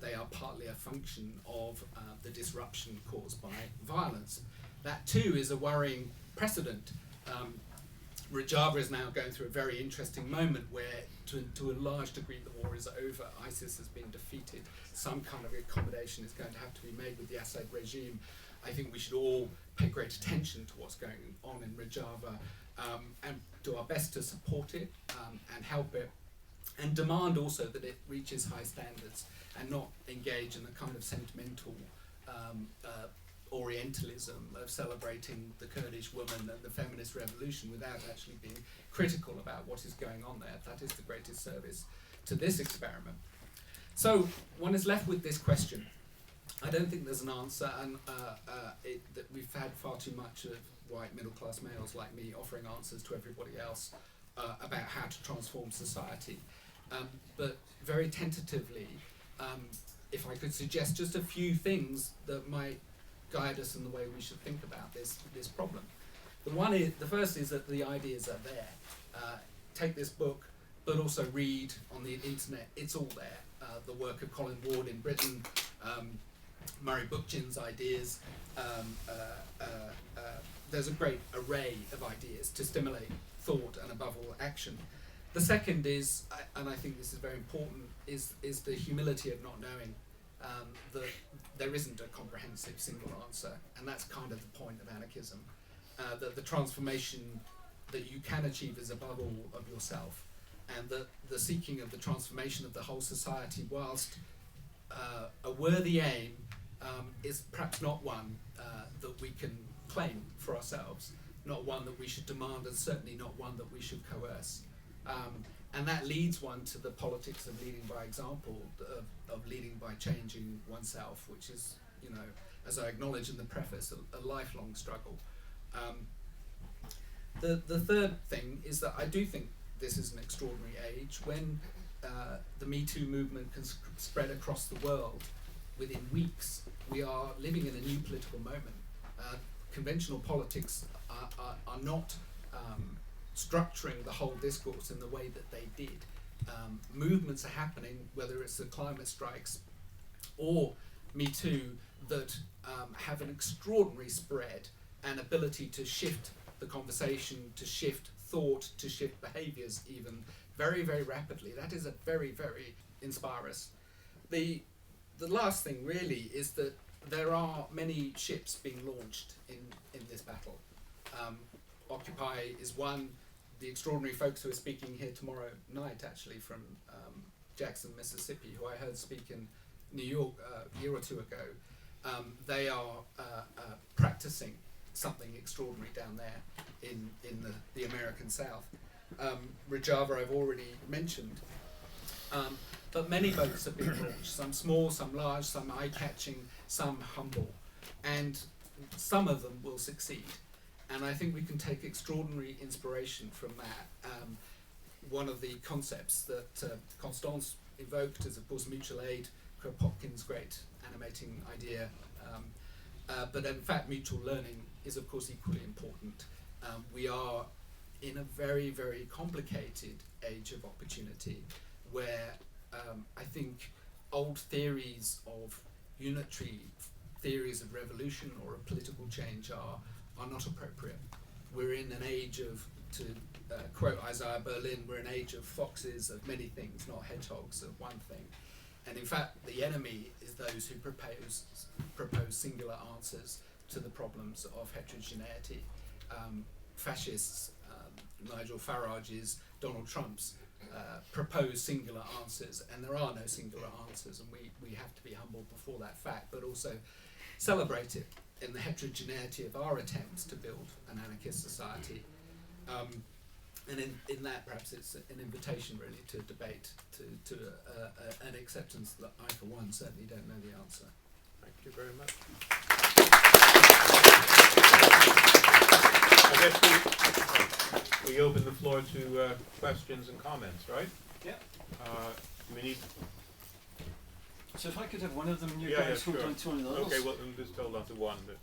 They are partly a function of the disruption caused by violence. That too is a worrying precedent. Rojava is now going through a very interesting moment where, to a large degree, the war is over. ISIS has been defeated. Some kind of accommodation is going to have to be made with the Assad regime. I think we should all pay great attention to what's going on in Rojava and do our best to support it and help it, and demand also that it reaches high standards and not engage in a kind of sentimental Orientalism of celebrating the Kurdish woman and the feminist revolution without actually being critical about what is going on there. That is the greatest service to this experiment. So one is left with this question. I don't think there's an answer, and that we've had far too much of white middle-class males like me offering answers to everybody else about how to transform society. But very tentatively, if I could suggest just a few things that might guide us in the way we should think about this problem. The first is that the ideas are there. Take this book, but also read on the internet. It's all there. The work of Colin Ward in Britain, Murray Bookchin's ideas. There's a great array of ideas to stimulate thought and above all action. The second is, and I think this is very important, is the humility of not knowing. That there isn't a comprehensive single answer, and that's kind of the point of anarchism. That the transformation that you can achieve is above all of yourself, and that the seeking of the transformation of the whole society, whilst a worthy aim, is perhaps not one that we can claim for ourselves, not one that we should demand, and certainly not one that we should coerce. And that leads one to the politics of leading by example, of leading by changing oneself, which is, as I acknowledge in the preface, a lifelong struggle. The third thing is that I do think this is an extraordinary age when the Me Too movement can spread across the world within weeks. We are living in a new political moment. Conventional politics are not structuring the whole discourse in the way that they did. Movements are happening, whether it's the climate strikes or Me Too, that have an extraordinary spread and ability to shift the conversation, to shift thought, to shift behaviours even very, very rapidly. That is a very, very inspires. The last thing really is that there are many ships being launched in this battle. Occupy is one. The extraordinary folks who are speaking here tomorrow night, actually, from Jackson, Mississippi, who I heard speak in New York a year or two ago, they are practicing something extraordinary down there in the American South. Rojava I've already mentioned, but many boats have been launched, some small, some large, some eye-catching, some humble, and some of them will succeed. And I think we can take extraordinary inspiration from that. One of the concepts that Constance invoked is, of course, mutual aid, Kropotkin's great animating idea. But in fact, mutual learning is, of course, equally important. We are in a very, very complicated age of opportunity, where I think old theories of unitary theories of revolution or of political change are not appropriate. We're in an age of, to quote Isaiah Berlin, we're an age of foxes of many things, not hedgehogs of one thing. And in fact, the enemy is those who propose singular answers to the problems of heterogeneity. Fascists, Nigel Farage's, Donald Trump's, propose singular answers, and there are no singular answers, and we have to be humbled before that fact, but also celebrate it in the heterogeneity of our attempts to build an anarchist society. And in that, perhaps it's an invitation really to debate, to an acceptance that I, for one, certainly don't know the answer. Thank you very much. I guess we open the floor to questions and comments, right? Yeah. We need. So if I could have one of them, and you Yeah, guys hold sure. on to one of the others. Okay, well, then just hold on to one. But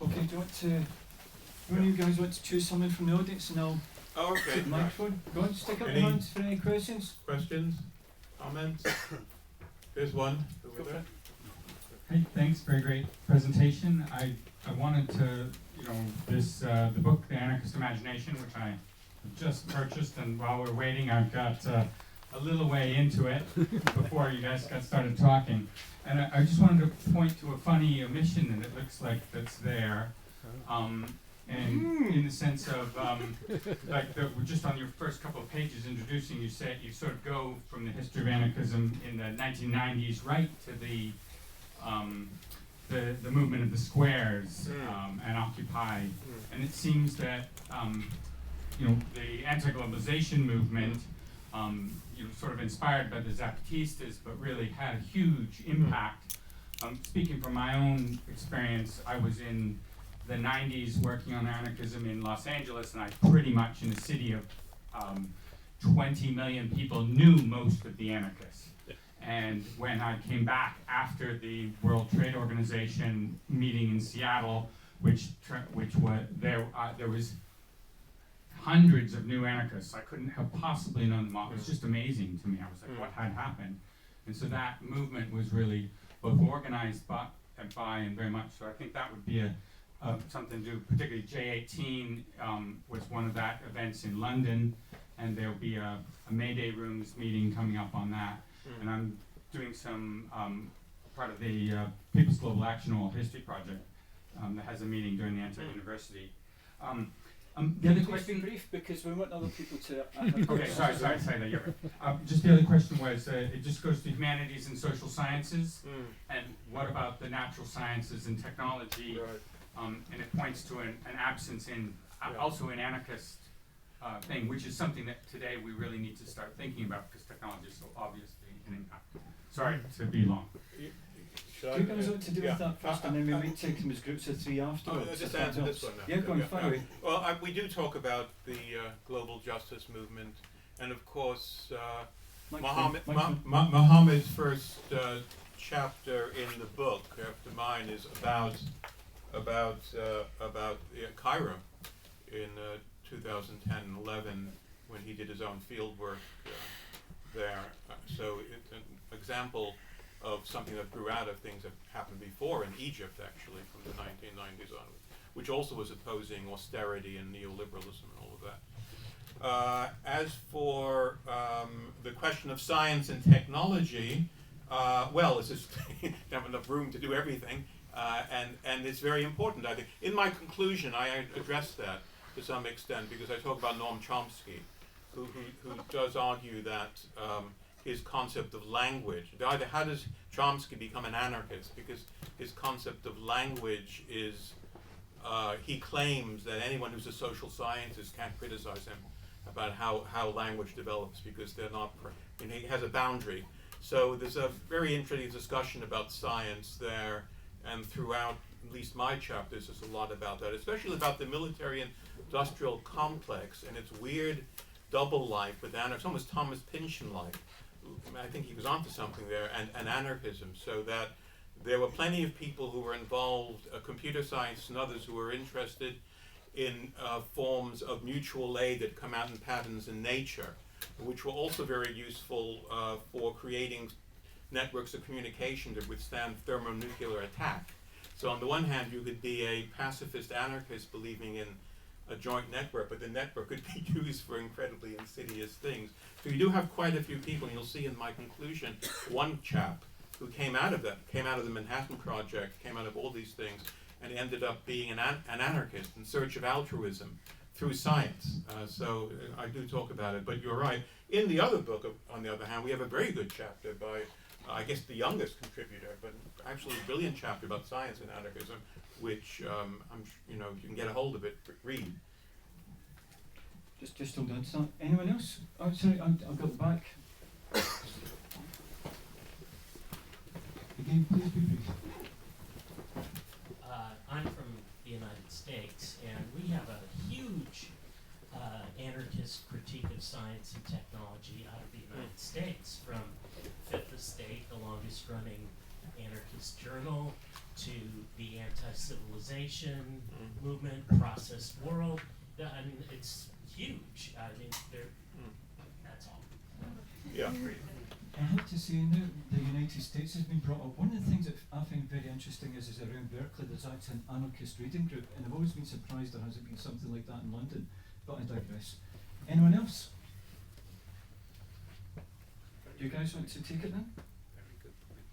Okay, do you want to? One of you guys want to choose someone from the audience, and I'll okay. take the microphone. Go on, stick up Any- your hands for any questions. Questions? Comments? There's one. Go Over for there. it. Hey, thanks, very great presentation. I wanted to, this the book, The Anarchist Imagination, which I just purchased, and while we're waiting, I've got a little way into it before you guys got started talking. And I just wanted to point to a funny omission that it looks like that's there. And in the sense of, we're just on your first couple of pages introducing, you said you sort of go from the history of anarchism in the 1990s right to the movement of the squares and Occupy. And it seems that, the anti-globalization movement, sort of inspired by the Zapatistas, but really had a huge impact. Speaking from my own experience, I was in the 90s working on anarchism in Los Angeles, and I pretty much, in a city of 20 million people, knew most of the anarchists. And when I came back after the World Trade Organization meeting in Seattle, which was there was hundreds of new anarchists. I couldn't have possibly known them all. It was just amazing to me. I was like, what had happened? And so that movement was really both organized by and very much so. I think that would be something to do. Particularly J18 was one of that events in London, and there'll be a May Day Rooms meeting coming up on that. And I'm doing some part of the People's Global Action Oral History Project that has a meeting during the Anti-University. The other Please question. be brief, because we want other people to. Okay, sorry, that you're right. Just the other question was, it just goes to humanities and social sciences, and what about the natural sciences and technology? Right. And it points to an absence in also an anarchist thing, which is something that today we really need to start thinking about because technology is so obviously an impact. Sorry to be long. Do you guys want to deal with that first, and then we might take them as groups of three afterwards? I'll just if that answer this helps? one now. Yeah, go on, fire away. Well, we do talk about the global justice movement, and of course, Muhammad's first chapter in the book, after mine, is about Cairo in 2010-11 when he did his own field work there. So it's an example of something that grew out of things that happened before in Egypt, actually, from the 1990s onward, which also was opposing austerity and neoliberalism and all of that. As for the question of science and technology, well, it's just have enough room to do everything, and it's very important, I think. In my conclusion, I address that to some extent because I talk about Noam Chomsky, who does argue that his concept of language, either how does Chomsky become an anarchist? Because his concept of language is, he claims that anyone who's a social scientist can't criticize him about how language develops because they're not, he has a boundary. So there's a very interesting discussion about science there, and throughout at least my chapters there's a lot about that, especially about the military and industrial complex and its weird double life with anarchism, almost Thomas Pynchon-like. I think he was onto something there, and anarchism, so that there were plenty of people who were involved, computer science and others who were interested in forms of mutual aid that come out in patterns in nature, which were also very useful for creating networks of communication that withstand thermonuclear attack. So on the one hand, you could be a pacifist anarchist believing in a joint network, but the network could be used for incredibly insidious things. So you do have quite a few people, and you'll see in my conclusion, one chap who came out of that, came out of the Manhattan Project, came out of all these things, and ended up being an anarchist in search of altruism through science. So I do talk about it, but you're right. In the other book, on the other hand, we have a very good chapter by, I guess, the youngest contributor, but actually a brilliant chapter about science and anarchism, which you know, you can get a hold of it, read. Just hold on to that. Anyone else? Oh, sorry, I've got the back. Again, please be brief. I'm from the United States, and we have a huge anarchist critique of science and technology out of the United States, from Fifth Estate, the longest running anarchist journal, to the anti-civilization movement, Processed World. I mean, it's huge. I mean, that's all. Yeah. I have to say now, the United States has been brought up. One of the things that I find very interesting is around Berkeley there's actually an anarchist reading group, and I've always been surprised there hasn't been something like that in London, but I digress. Anyone else? Do you guys want to take it then? Very good point.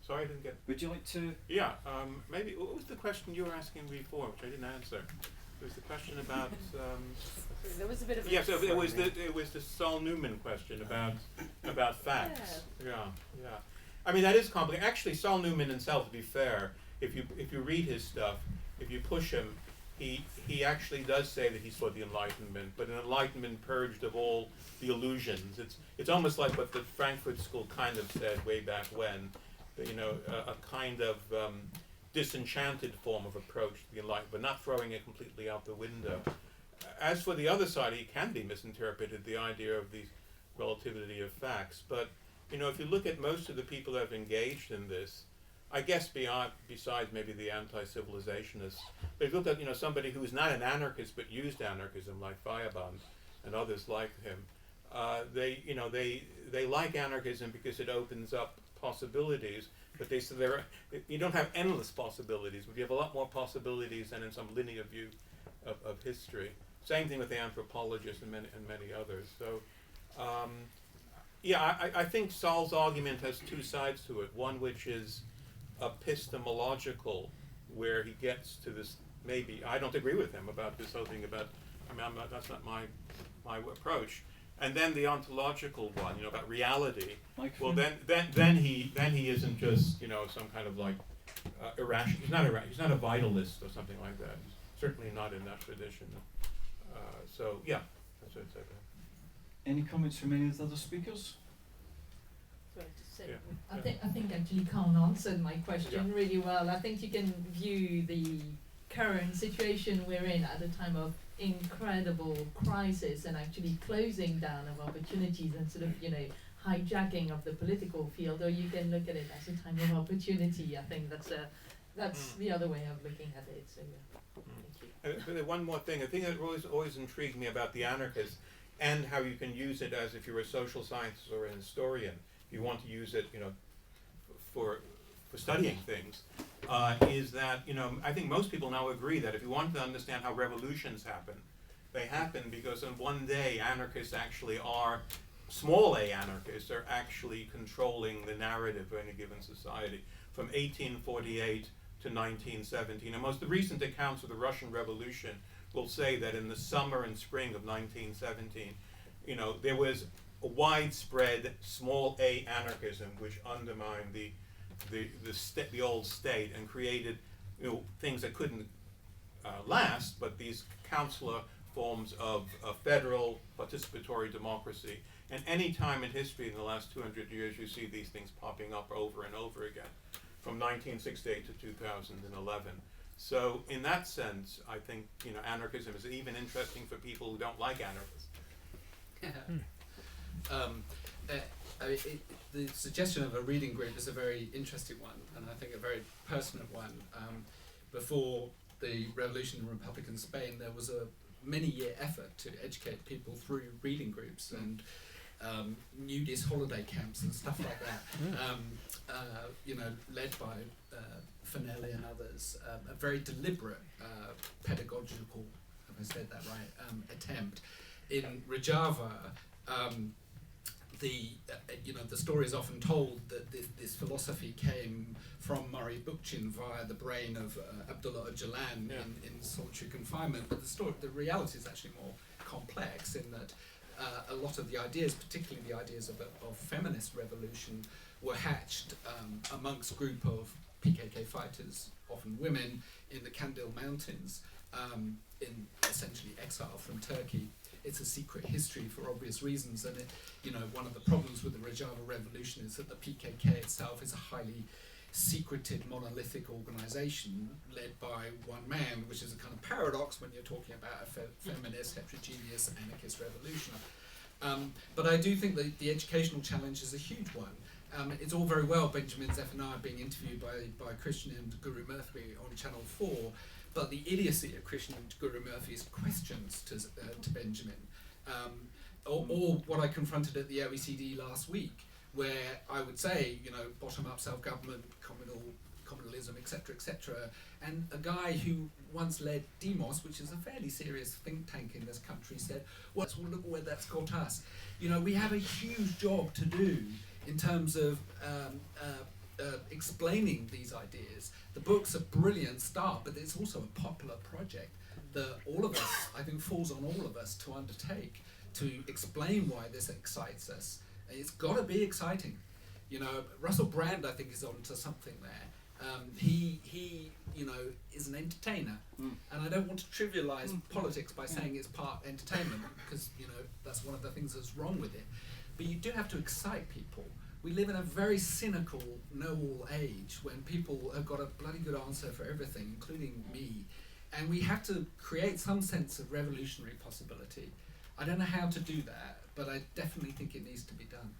Sorry, I didn't get. Would you like to? Yeah, maybe. What was the question you were asking before, which I didn't answer? It was the question about. There was a bit of. Yeah, so it was the Saul Newman question about facts. Yeah, yeah. I mean, that is complicated. Actually, Saul Newman himself, to be fair, if you read his stuff, if you push him, he actually does say that he saw the Enlightenment, but an Enlightenment purged of all the illusions. It's almost like what the Frankfurt School kind of said way back when, that, you know, a kind of disenchanted form of approach to the Enlightenment, but not throwing it completely out the window. As for the other side, it can be misinterpreted, the idea of the relativity of facts. But, you know, if you look at most of the people that have engaged in this, I guess besides maybe the anti-civilizationists, but if you look at, you know, somebody who is not an anarchist but used anarchism, like Feuerbach and others like him, they like anarchism because it opens up possibilities. But they say you don't have endless possibilities, but you have a lot more possibilities than in some linear view of history. Same thing with the anthropologists and many others. So, yeah, I think Saul's argument has two sides to it. One which is epistemological, where he gets to this. Maybe I don't agree with him about this whole thing about. I mean, that's not my approach. And then the ontological one, you know, about reality. Well, then he isn't just, you know, some kind of like irrational. He's not a vitalist or something like that. He's certainly not in that tradition. So yeah, that's what I'd say. Any comments from any of the other speakers? Yeah. I think actually Carne answered my question really well. I think you can view the current situation we're in at a time of incredible crisis and actually closing down of opportunities and sort of, you know, hijacking of the political field, or you can look at it as a time of opportunity. I think that's the other way of looking at it. So yeah. Thank you. One more thing. A thing that always intrigued me about the anarchists, and how you can use it as if you're a social scientist or an historian. If you want to use it, you know, for studying things, is that, you know, I think most people now agree that if you want to understand how revolutions happen, they happen because on one day anarchists actually are, small a anarchists are actually controlling the narrative of any given society. From 1848 to 1917, and most of the recent accounts of the Russian Revolution will say that in the summer and spring of 1917, you know, there was a widespread small a anarchism which undermined the old state and created, you know, things that couldn't last, but these councillor forms of federal participatory democracy. And any time in history in the last 200 years, you see these things popping up over and over again, from 1968 to 2011. So in that sense, I think, you know, anarchism is even interesting for people who don't like anarchists. The suggestion of a reading group is a very interesting one, and I think a very pertinent one. before the revolution in Republican Spain, there was a many-year effort to educate people through reading groups and nudist holiday camps and stuff like that. You know, led by Finelli and others. A very deliberate pedagogical, have I said that right, attempt. In Rojava, the story is often told that this philosophy came from Murray Bookchin via the brain of Abdullah Öcalan in solitary confinement, but the reality is actually more complex in that a lot of the ideas, particularly the ideas of feminist revolution, were hatched amongst a group of PKK fighters, often women, in the Kandil Mountains, in essentially exile from Turkey. It's a secret history for obvious reasons, and one of the problems with the Rojava revolution is that the PKK itself is a highly secreted, monolithic organisation led by one man, which is a kind of paradox when you're talking about a feminist, heterogeneous, anarchist revolution. But I do think that the educational challenge is a huge one. It's all very well Benjamin Zephaniah being interviewed by Christian and Guru Murthy on Channel 4, but the idiocy of Christian and Guru Murthy's questions to Benjamin, or what I confronted at the OECD last week, where I would say, bottom-up self-government, communalism, etc., and a guy who once led Demos, which is a fairly serious think tank in this country, said, well, look where that's got us. We have a huge job to do in terms of explaining these ideas. The book's a brilliant start, but it's also a popular project that all of us, I think, falls on all of us to undertake, to explain why this excites us. It's got to be exciting. Russell Brand, I think, is onto something there. He is an entertainer, and I don't want to trivialize politics by saying it's part entertainment, because that's one of the things that's wrong with it. But you do have to excite people. We live in a very cynical, know-all age when people have got a bloody good answer for everything, including me, and we have to create some sense of revolutionary possibility. I don't know how to do that, but I definitely think it needs to be done.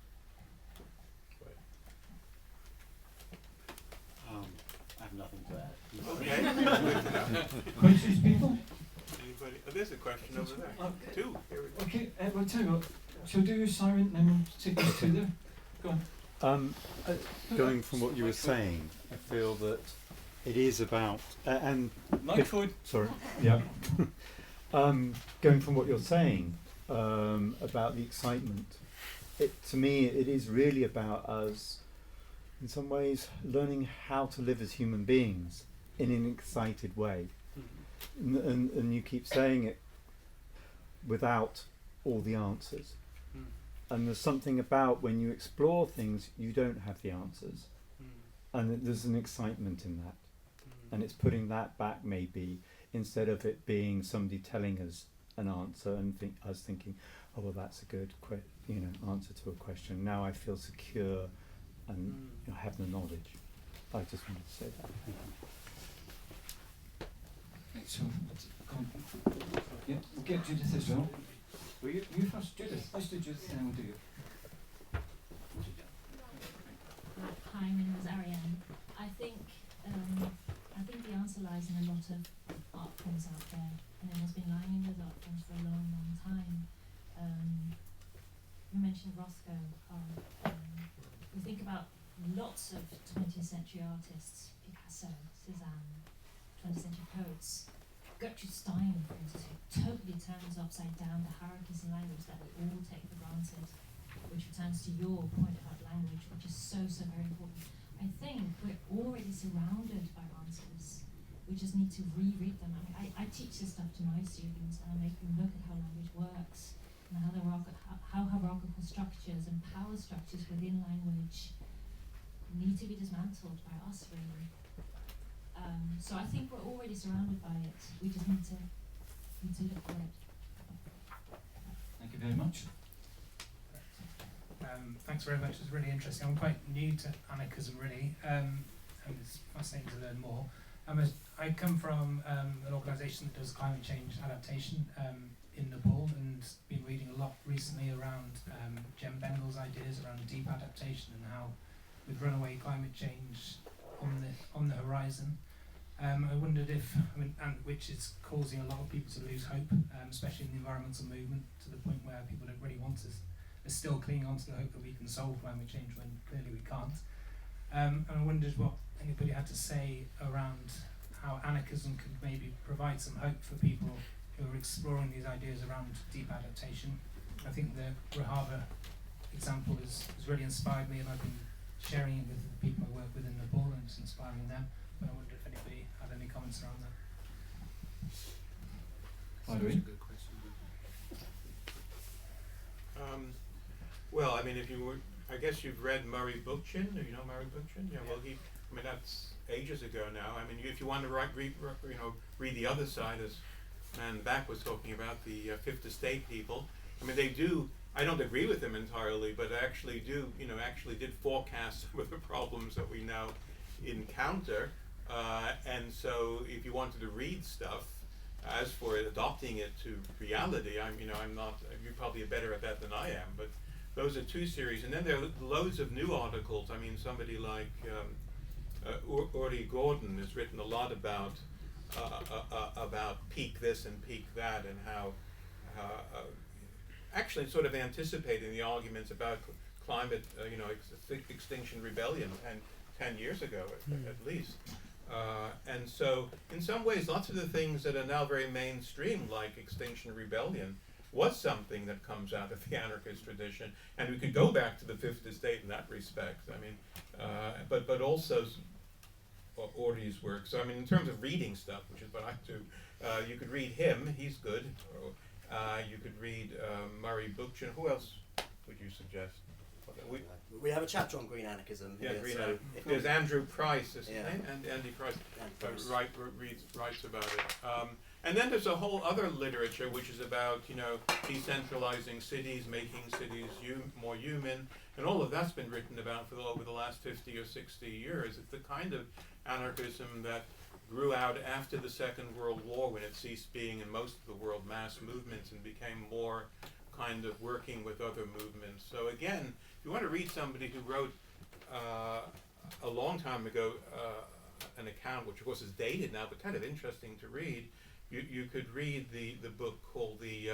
I have nothing to add. Okay. Questions, people? Anybody? Oh, there's a question over there. Two. Here we go. Okay, well, tell you what, shall we do Simon and then take us to there? Go on. Going from what you were saying, I feel that it is about Microphone. Sorry. Yeah. Going from what you're saying about the excitement, to me it is really about us, in some ways, learning how to live as human beings in an excited way. And you keep saying it without all the answers. And there's something about when you explore things, you don't have the answers. And there's an excitement in that. And it's putting that back, maybe, instead of it being somebody telling us an answer and us thinking, oh, well, that's a good answer to a question. Now I feel secure and have the knowledge. I just wanted to say that. So, go on. Yeah, we'll get Judith as well. Will you first, Judith? Let's do Judith and then we'll do you. Hi, my name is Ariane. I think the answer lies in a lot of art forms out there, and it has been lying in those art forms for a long, long time. You mentioned Rothko. We think about lots of 20th century artists, Picasso, Cézanne, 20th century poets. Gertrude Stein, for instance, who totally turns upside down the hierarchies in language that we all take for granted, which returns to your point about language, which is so, so very important. I think we're already surrounded by answers. We just need to reread them. I teach this stuff to my students, and I make them look at how language works, and how hierarchical structures and power structures within language need to be dismantled by us, really. So I think we're already surrounded by it. We just need to look for it. Thank you very much. Thanks very much. It's really interesting. I'm quite new to anarchism, really, and it's fascinating to learn more. I come from an organisation that does climate change adaptation in Nepal, and been reading a lot recently around Jem Bengal's ideas around deep adaptation and how, with runaway climate change on the horizon, I wondered if, and which is causing a lot of people to lose hope, especially in the environmental movement, to the point where people don't really want us, are still clinging on to the hope that we can solve climate change when clearly we can't. And I wondered what anybody had to say around how anarchism could maybe provide some hope for people who are exploring these ideas around deep adaptation. I think the Rahava example has really inspired me, and I've been sharing it with the people I work with in Nepal, and it's inspiring them. But I wonder if anybody had any comments around that. Such a good question. Well, I mean, if you were, I guess you've read Murray Bookchin. Do you know Murray Bookchin? Yeah. Well, I mean, that's ages ago now. I mean, if you want to read the other side, as Man Back was talking about, the Fifth Estate people. I mean, they do. I don't agree with them entirely, but actually did forecast some of the problems that we now encounter. And so, if you wanted to read stuff, as for adopting it to reality, I'm not. You're probably better at that than I am. But those are two series, and then there are loads of new articles. I mean, somebody like Uri Gordon has written a lot about peak this and peak that, and how actually sort of anticipating the arguments about climate, Extinction Rebellion 10 years ago at least. And so, in some ways, lots of the things that are now very mainstream, like Extinction Rebellion, was something that comes out of the anarchist tradition, and we could go back to the Fifth Estate in that respect. I mean, but also Uri's work. So I mean, in terms of reading stuff, which is what I do, you could read him. He's good. You could read Murray Bookchin. Who else would you suggest? We have a chapter on green anarchism. Yeah, here, green so there's Andrew Price, isn't Yeah. it? And Andy Price Price. writes about it. And then there's a whole other literature which is about, decentralizing cities, making cities more human, and all of that's been written about for over the last 50 or 60 years. It's the kind of anarchism that grew out after the Second World War, when it ceased being in most of the world mass movements and became more kind of working with other movements. So again, if you want to read somebody who wrote a long time ago an account, which of course is dated now, but kind of interesting to read, you could read the book called the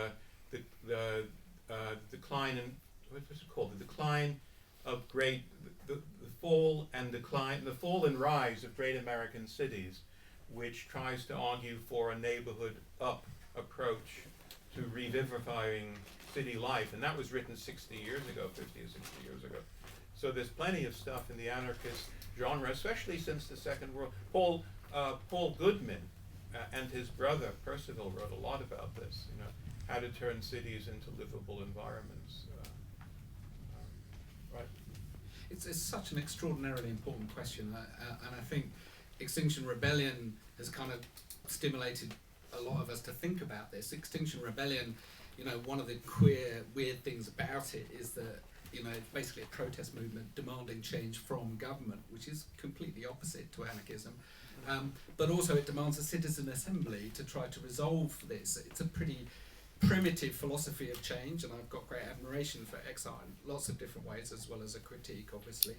Decline and what's it called? The Decline of Great, the Fall and Rise of Great American Cities, which tries to argue for a neighborhood up approach to revivifying city life, and that was written 60 years ago, 50 or 60 years ago. So there's plenty of stuff in the anarchist genre, especially since the Second World. Paul Goodman and his brother Percival wrote a lot about this. How to turn cities into livable environments. Right. It's such an extraordinarily important question, and I think Extinction Rebellion has kind of stimulated a lot of us to think about this. Extinction Rebellion, one of the weird things about it is that, it's basically a protest movement demanding change from government, which is completely opposite to anarchism. But also it demands a citizen assembly to try to resolve this. It's a pretty primitive philosophy of change, and I've got great admiration for Exile in lots of different ways, as well as a critique, obviously.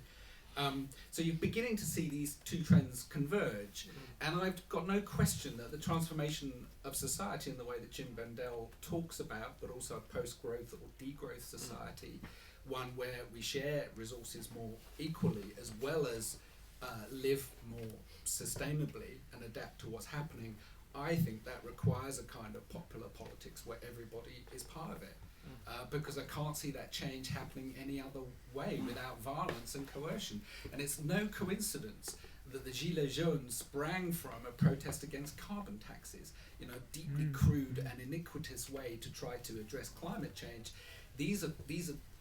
So you're beginning to see these two trends converge, and I've got no question that the transformation of society in the way that Jim Bendell talks about, but also a post-growth or degrowth society, one where we share resources more equally, as well as live more sustainably and adapt to what's happening, I think that requires a kind of popular politics where everybody is part of it. Because I can't see that change happening any other way without violence and coercion. And it's no coincidence that the Gilets jaunes sprang from a protest against carbon taxes, deeply crude and iniquitous way to try to address climate change. These are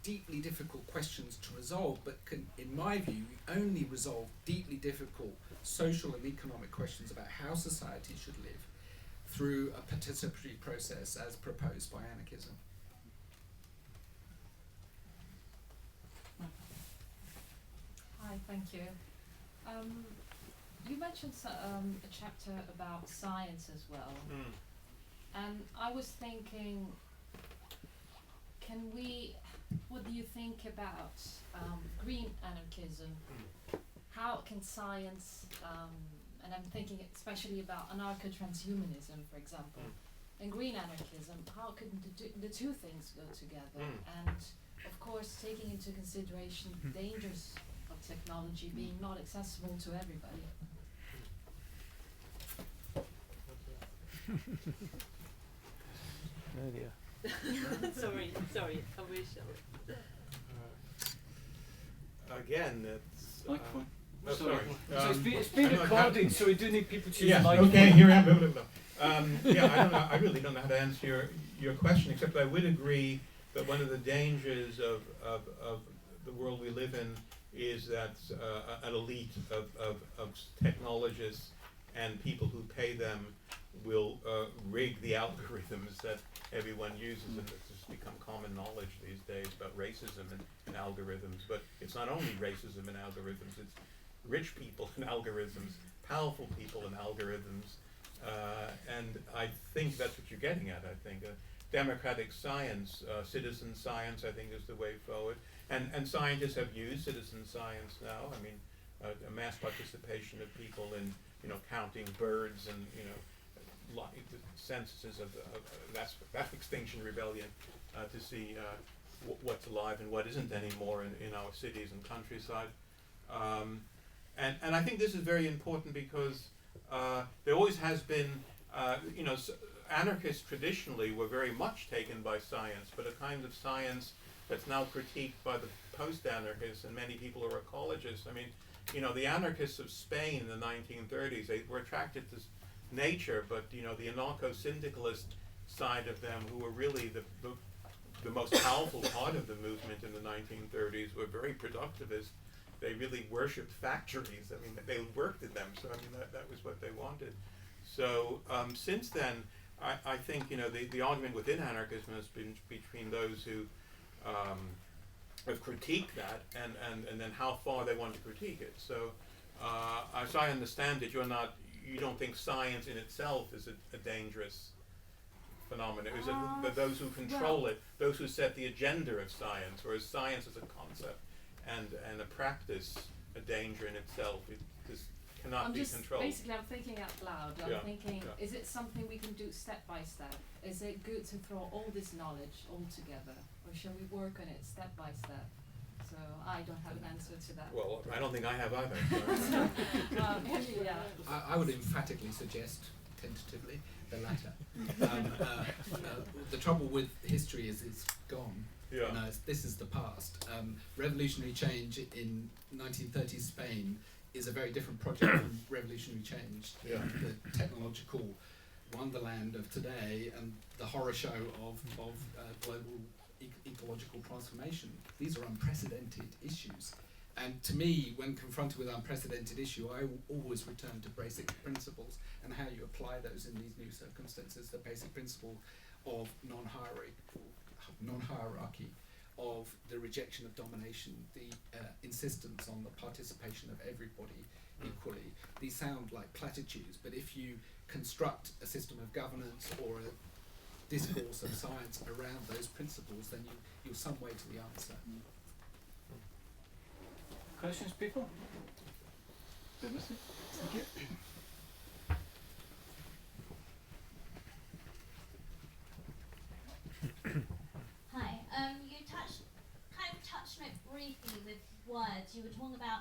deeply difficult questions to resolve, but can, in my view, only resolve deeply difficult social and economic questions about how society should live through a participatory process as proposed by anarchism. Hi, thank you. You mentioned a chapter about science as well, and I was thinking, what do you think about green anarchism? How can science and I'm thinking especially about anarcho-transhumanism, for example, and green anarchism. How could the two things go together? And of course, taking into consideration the dangers of technology being not accessible to everybody. sorry, I wish. Again, it's. Sorry. Sorry. It's been recorded, so we do need people to use Yeah, the microphone. okay, here I am. Yeah, I don't know. I really don't know how to answer your question, except I would agree that one of the dangers of the world we live in is that an elite of technologists and people who pay them will rig the algorithms that everyone uses, and it's just become common knowledge these days about racism and algorithms. But it's not only racism and algorithms, it's rich people and algorithms, powerful people and algorithms, and I think that's what you're getting at. I think democratic science, citizen science, I think is the way forward, and scientists have used citizen science now. I mean, a mass participation of people in counting birds and censuses of that's Extinction Rebellion to see what's alive and what isn't anymore in our cities and countryside. And I think this is very important because there always has been, anarchists traditionally were very much taken by science, but a kind of science that's now critiqued by the post-anarchists, and many people are ecologists. I mean, the anarchists of Spain in the 1930s, they were attracted to nature, but the anarcho-syndicalist side of them, who were really the most powerful part of the movement in the 1930s, were very productivist. They really worshipped factories. I mean, they worked in them, so I mean that was what they wanted. So since then, I think the argument within anarchism has been between those who have critiqued that and then how far they want to critique it. So as I understand it, you don't think science in itself is a dangerous phenomenon. Is it those who control it, those who set the agenda of science, whereas science is a concept and a practice, a danger in itself. It just cannot be controlled. Basically, I'm thinking out loud. I'm thinking, is it something we can do step by step? Is it good to throw all this knowledge all together, or shall we work on it step by step? So I don't have an answer to that. Well, I don't think I have either. I would emphatically suggest, tentatively, the latter. The trouble with history is it's gone. Yeah. This is the past. Revolutionary change in 1930s Spain is a very different project from revolutionary change in the technological wonderland of today and the horror show of global ecological transformation. These are unprecedented issues. And to me, when confronted with unprecedented issue, I always return to basic principles and how you apply those in these new circumstances. The basic principle of non-hierarchy, of the rejection of domination, the insistence on the participation of everybody equally. These sound like platitudes, but if you construct a system of governance or a discourse of science around those principles, then you're some way to the answer. Questions, people? Thank you. Hi. You kind of touched on it briefly with words. You were talking about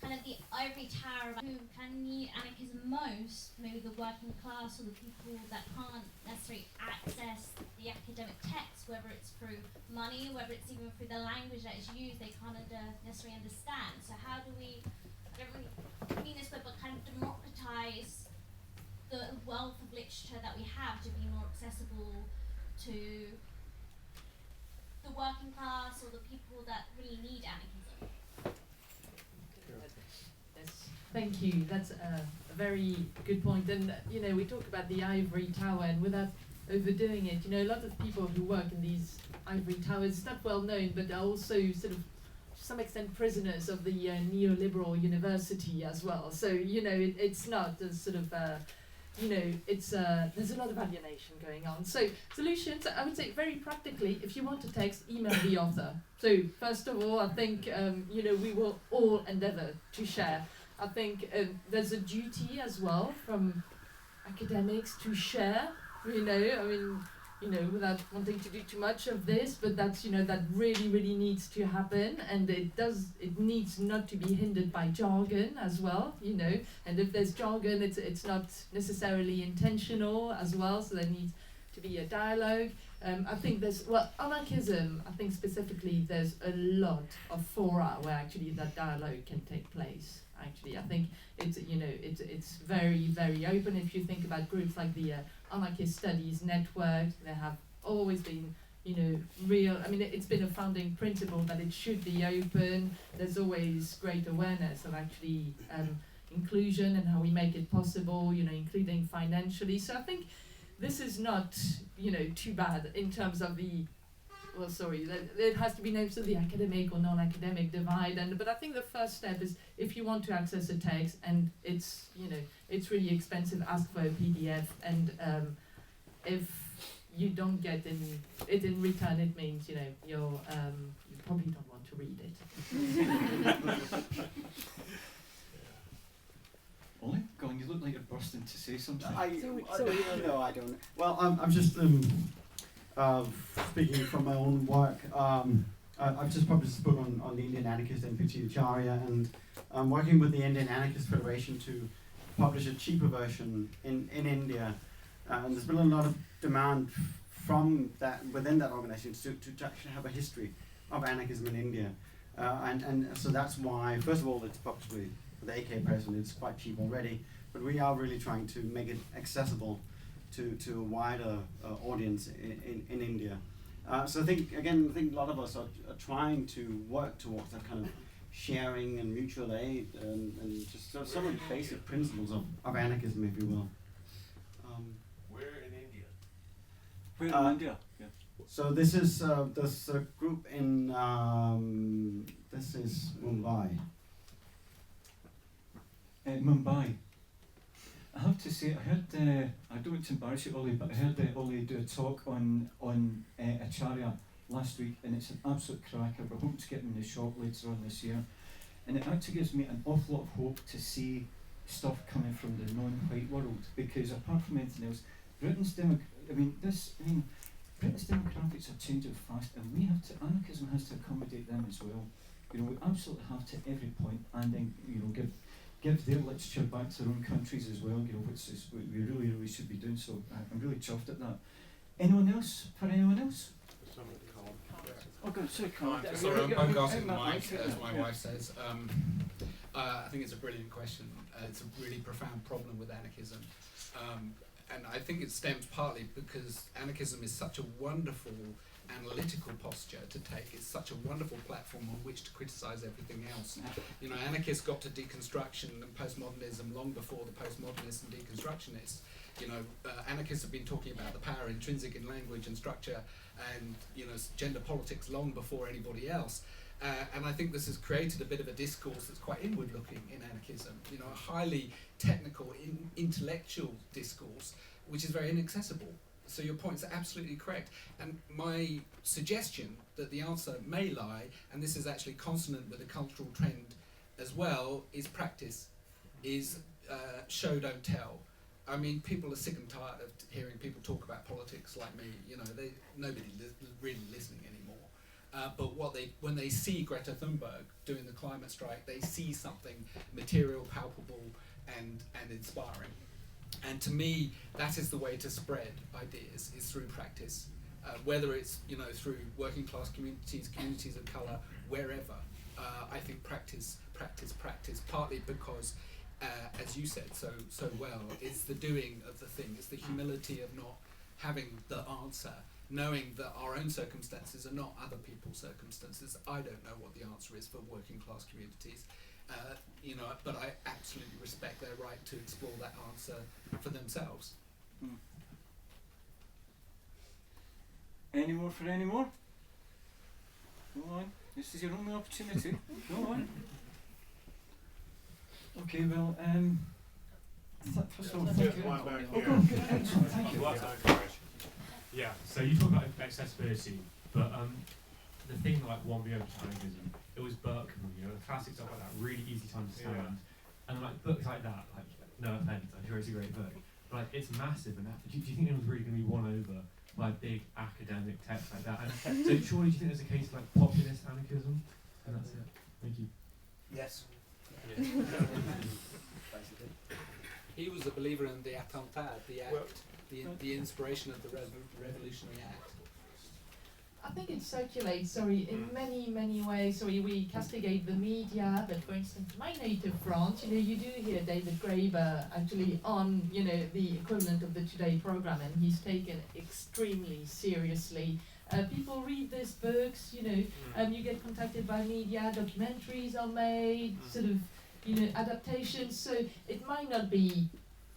kind of the ivory tower, about who can need anarchism most, maybe the working class or the people that can't necessarily access the academic text, whether it's through money, whether it's even through the language that is used, they can't necessarily understand. So how do we, I don't really mean this way, but kind of democratize the wealth of literature that we have to be more accessible to the working class or the people that really need anarchism? Thank you. That's a very good point. And we talk about the ivory tower, and without overdoing it, a lot of people who work in these ivory towers, it's not well known, but are also sort of, to some extent, prisoners of the neoliberal university as well. So it's not a sort of it's there's a lot of alienation going on. So solutions, I would say very practically, if you want to text, email the author. So first of all, I think we will all endeavour to share I think there's a duty as well from academics to share, you know, I mean, you know, without wanting to do too much of this, but that's, you know, that really, really needs to happen, and it needs not to be hindered by jargon as well, you know, and if there's jargon, it's not necessarily intentional as well, so there needs to be a dialogue. I think anarchism, I think specifically, there's a lot of fora where actually that dialogue can take place. Actually, I think it's very, very open. If you think about groups like the Anarchist Studies Network, they have always been, you know, real. I mean, it's been a founding principle that it should be open. There's always great awareness of actually inclusion and how we make it possible, you know, including financially. So I think this is not, you know, too bad in terms of the. Well, sorry, it has to be named to the academic or non-academic divide, but I think the first step is if you want to access a text and it's, you know, it's really expensive, ask for a PDF, and if you don't get it in return, it means, you know, you probably don't want to read it. Ollie, go on, you look like you're bursting to say something. No, I don't. Well, I'm just speaking from my own work. I've just published a book on the Indian anarchist N.P.T. Acharya, and I'm working with the Indian Anarchist Federation to publish a cheaper version in India. And there's been a lot of demand from that within that organization to actually have a history of anarchism in India. And so that's why, first of all, it's published with the AK Press, and it's quite cheap already, but we are really trying to make it accessible to a wider audience in India. So I think a lot of us are trying to work towards that kind of sharing and mutual aid and just some of the basic principles of anarchism, if you will. Where in India? Where in India? Yeah. So this is this group in this is Mumbai. Mumbai. I have to say, I heard, I don't want to embarrass you, Ollie, but I heard Ollie do a talk on Acharya last week, and it's an absolute cracker. We're hoping to get them in the shop later on this year. And it actually gives me an awful lot of hope to see stuff coming from the non-white world, because apart from anything else, Britain's demographics are changing fast, and anarchism has to accommodate them as well. You know, we absolutely have to every point, and then, you know, give their literature back to their own countries as well, you know, which is we really, really should be doing. So I'm really chuffed at that. Anyone else? For anyone else? Oh, good. Sorry, Carne. Sorry, I'm passing the mic, as my wife says. I think it's a brilliant question. It's a really profound problem with anarchism. And I think it stems partly because anarchism is such a wonderful analytical posture to take. It's such a wonderful platform on which to criticize everything else. You know, anarchists got to deconstruction and postmodernism long before the postmodernists and deconstructionists. You know, anarchists have been talking about the power intrinsic in language and structure and, you know, gender politics long before anybody else. And I think this has created a bit of a discourse that's quite inward-looking in anarchism. You know, a highly technical, intellectual discourse, which is very inaccessible. So your points are absolutely correct. And my suggestion that the answer may lie, and this is actually consonant with a cultural trend as well, is practice, is show, don't tell. I mean, people are sick and tired of hearing people talk about politics like me. You know, nobody really listening anymore. But when they see Greta Thunberg doing the climate strike, they see something material, palpable, and inspiring. And to me, that is the way to spread ideas, is through practice. Whether it's, you know, through working class communities, communities of colour, wherever. I think practice, partly because, as you said so well, it's the doing of the thing, it's the humility of not having the answer, knowing that our own circumstances are not other people's circumstances. I don't know what the answer is for working class communities. You know, but I absolutely respect their right to explore that answer for themselves. Any more for any more? Go on. This is your only opportunity. Go on. Okay, well, first of all, thank you. Good, excellent, thank you. Yeah, so you talk about accessibility, but the thing like one view of anarchism, it was Birk, you know, the classic stuff like that, really easy to understand. And like books like that, like no offense, I'm sure it's a great book, but like it's massive. And do you think anyone's really going to be won over by big academic text like that? And so surely do you think there's a case of like populist anarchism? And that's it. Thank you. Yes. Yeah. He was a believer in the attentat, the act, the inspiration of the revolutionary act. I think it circulates, in many, many ways. We castigate the media, but for instance, my native France, you do hear David Graeber actually on, the equivalent of the Today program, and he's taken extremely seriously. People read these books, you get contacted by media, documentaries are made, sort of, adaptations, so it might not be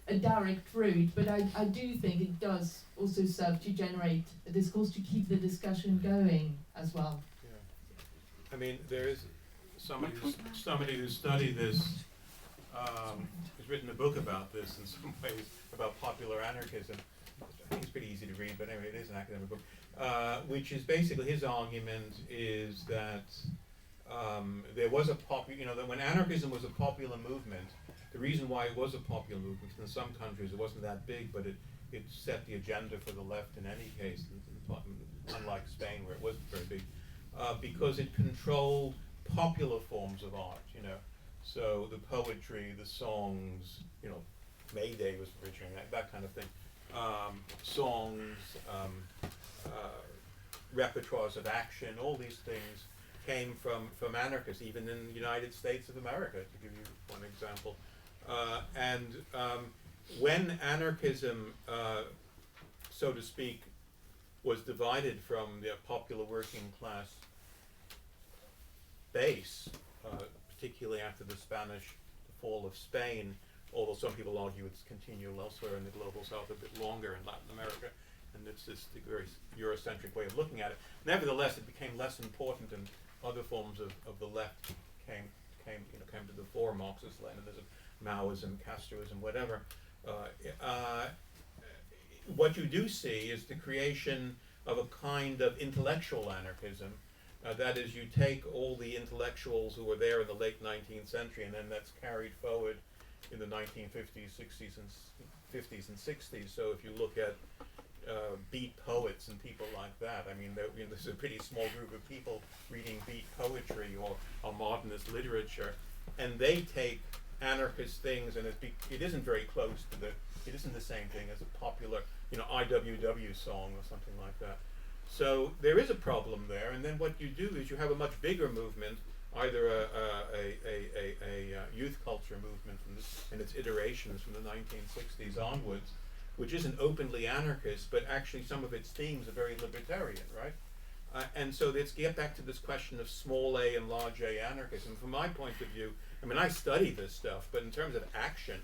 a direct route, but I do think it does also serve to generate a discourse to keep the discussion going as well. Yeah. I mean, there is somebody who studied this, has written a book about this in some ways, about popular anarchism. I think it's pretty easy to read, but anyway, it is an academic book, which is basically his argument is that there was a that when anarchism was a popular movement, the reason why it was a popular movement, in some countries it wasn't that big, but it set the agenda for the left in any case, unlike Spain where it wasn't very big, because it controlled popular forms of art, so the poetry, the songs, May Day was originally that kind of thing, songs, repertoires of action, all these things came from anarchists, even in the United States of America, to give you one example. When anarchism, so to speak, was divided from the popular working class base, particularly after the fall of Spain, although some people argue it's continual elsewhere in the global south a bit longer in Latin America, and it's this very Eurocentric way of looking at it. Nevertheless, it became less important, and other forms of the left came to the fore: Marxist Leninism, Maoism, Castroism, whatever. What you do see is the creation of a kind of intellectual anarchism. That is, you take all the intellectuals who were there in the late 19th century, and then that's carried forward in the 1950s, 50s, and 60s. So if you look at beat poets and people like that, I mean, there's a pretty small group of people reading beat poetry or modernist literature, and they take anarchist things, and it isn't very close to it isn't the same thing as a popular, IWW song or something like that. So there is a problem there, and then what you do is you have a much bigger movement, either a youth culture movement and its iterations from the 1960s onwards, which isn't openly anarchist, but actually some of its themes are very libertarian, right? And so let's get back to this question of small a and large a anarchism. From my point of view, I mean, I study this stuff, but in terms of action,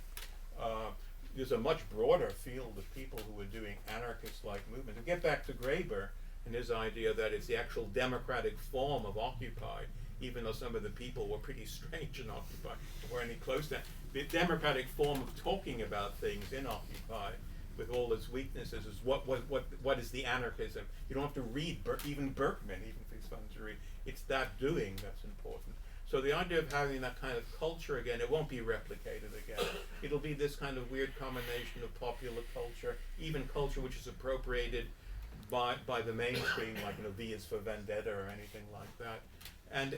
there's a much broader field of people who are doing anarchist-like movements. To get back to Graeber and his idea that it's the actual democratic form of Occupy, even though some of the people were pretty strange in Occupy, or any close to that, the democratic form of talking about things in Occupy, with all its weaknesses, is what is the anarchism. You don't have to read even Berkman, even if it's fun to read. It's that doing that's important. So the idea of having that kind of culture again, it won't be replicated again. It'll be this kind of weird combination of popular culture, even culture which is appropriated by the mainstream, like V is for Vendetta or anything like that, and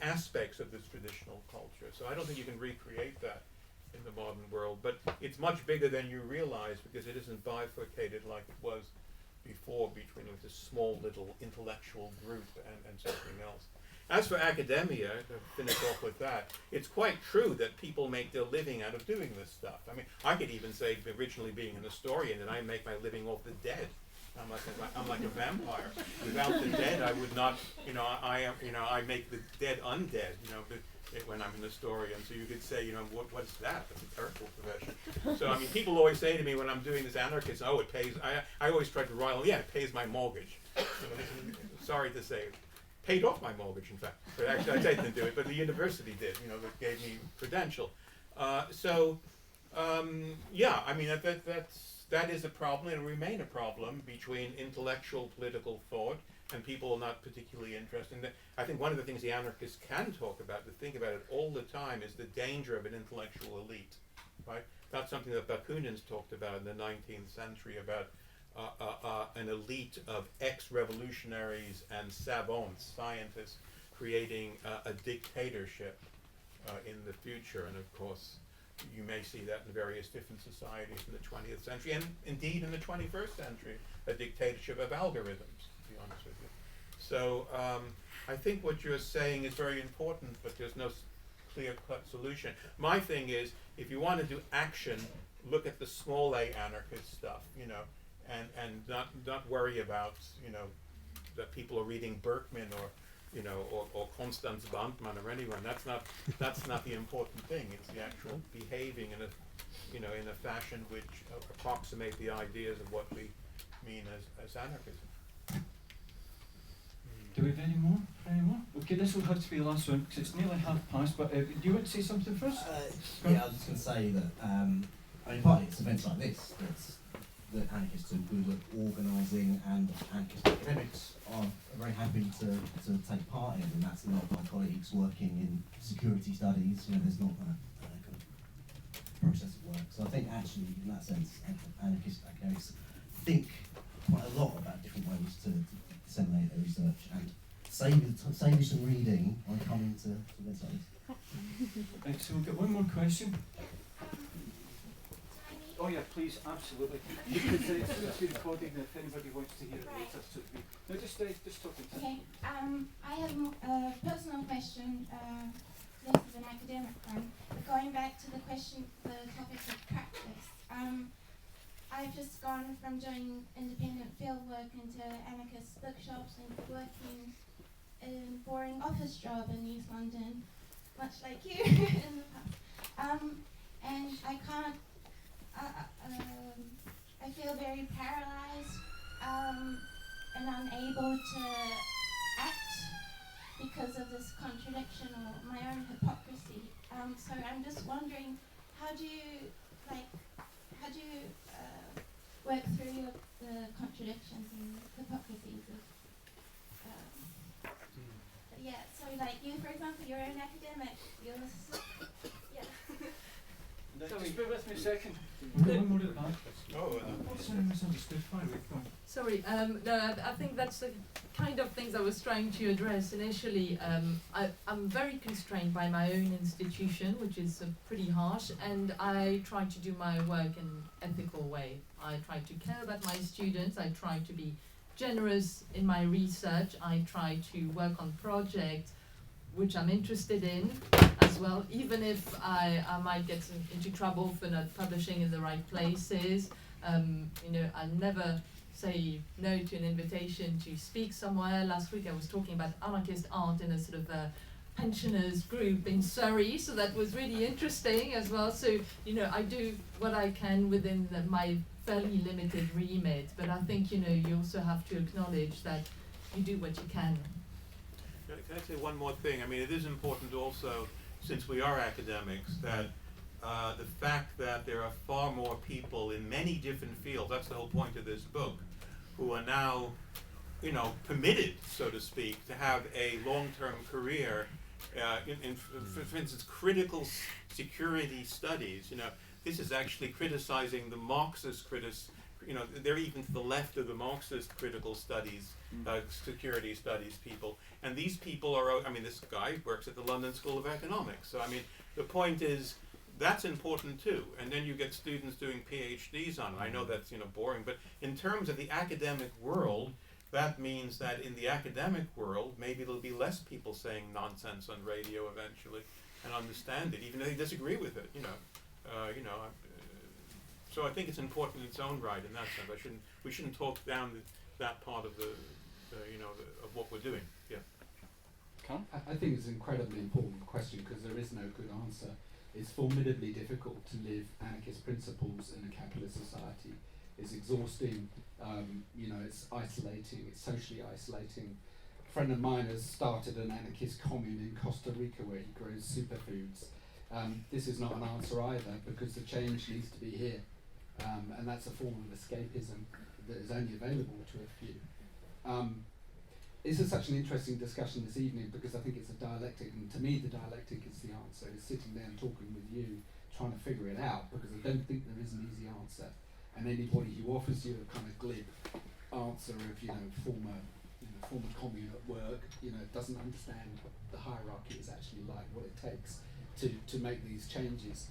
aspects of this traditional culture. So I don't think you can recreate that in the modern world, but it's much bigger than you realize, because it isn't bifurcated like it was before between this small little intellectual group and something else. As for academia, to finish off with that, it's quite true that people make their living out of doing this stuff. I mean, I could even say, originally being an historian, that I make my living off the dead. I'm like a vampire. Without the dead, I would not. I make the dead undead. When I'm an historian, so you could say, what's that? That's a terrible profession. So I mean, people always say to me when I'm doing this anarchism, oh, it pays. I always try to rile, yeah, it pays my mortgage. Sorry to say, it paid off my mortgage, in fact. But actually, I didn't do it, but the university did. That gave me credential. Yeah, I mean that is a problem. It'll remain a problem between intellectual political thought and people are not particularly interested in that. I think one of the things the anarchists can talk about, to think about it all the time, is the danger of an intellectual elite, right? That's something that Bakunin's talked about in the 19th century, about an elite of ex-revolutionaries and savants, scientists, creating a dictatorship in the future. And of course, you may see that in various different societies in the 20th century, and indeed in the 21st century, a dictatorship of algorithms, to be honest with you. So I think what you're saying is very important, but there's no clear-cut solution. My thing is, if you want to do action, look at the small a anarchist stuff, you know, and not worry about, you know, that people are reading Berkman or, you know, or Constance Bantman or anyone. That's not the important thing. It's the actual behaving in a, you know, in a fashion which approximate the ideas of what we mean as anarchism. Do we have any more? Any more? Okay, this will have to be the last one because it's nearly half past. But do you want to say something first? Yeah, I was just going to say that. I mean, partly it's events like this that anarchists are good at organising, and anarchist academics are very happy to take part in, and that's a lot of my colleagues working in security studies. You know, there's not a kind of process of work. So I think actually, in that sense, anarchist academics think quite a lot about different ways to disseminate their research and save you some reading on coming to events like this. Right, so we've got one more question. Oh yeah, please, absolutely. Because it's been recording. If anybody wants to hear it later, so it'd be. No, just talking. Okay. I have a personal question, less of an academic one. But going back to the topic of practice. I've just gone from doing independent field work into anarchist bookshops and working in a boring office job in East London, much like you in the past. And I can't. I feel very paralyzed and unable to act because of this contradiction or my own hypocrisy. So I'm just wondering, how do you work through the contradictions and hypocrisies of yeah, so like you, for example, you're an academic, you're yeah. Just bear with me a second. One more at the back. Sorry, misunderstood. Sorry, no, I think that's the kind of things I was trying to address initially. I'm very constrained by my own institution, which is pretty harsh, and I try to do my work in an ethical way. I try to care about my students, I try to be generous in my research, I try to work on projects which I'm interested in as well, even if I might get into trouble for not publishing in the right places. You know, I'll never say no to an invitation to speak somewhere. Last week I was talking about anarchist art in a sort of pensioners group in Surrey, so that was really interesting as well. So, you know, I do what I can within my fairly limited remit, but I think, you know, you also have to acknowledge that you do what you can. Can I say one more thing? I mean, it is important also, since we are academics, that the fact that there are far more people in many different fields, that's the whole point of this book, who are now, you know, permitted, so to speak, to have a long-term career for instance, critical security studies. You know, this is actually criticizing the Marxist you know, they're even to the left of the Marxist critical studies, security studies people. And these people are, I mean, this guy works at the London School of Economics. So, I mean, the point is, that's important too. And then you get students doing PhDs on it. I know that's, you know, boring, but in terms of the academic world, that means that in the academic world, maybe there'll be less people saying nonsense on radio eventually and understand it, even though they disagree with it, you know. So I think it's important in its own right in that sense. We shouldn't talk down that part of of what we're doing. Yeah. I think it's an incredibly important question because there is no good answer. It's formidably difficult to live anarchist principles in a capitalist society. It's exhausting. It's isolating. It's socially isolating. A friend of mine has started an anarchist commune in Costa Rica where he grows superfoods. This is not an answer either because the change needs to be here. And that's a form of escapism that is only available to a few. this is such an interesting discussion this evening because I think it's a dialectic, and to me the dialectic is the answer. It's sitting there and talking with you, trying to figure it out, because I don't think there is an easy answer. And anybody who offers you a kind of glib answer of, former commune at work, doesn't understand the hierarchy is actually like, what it takes to make these changes.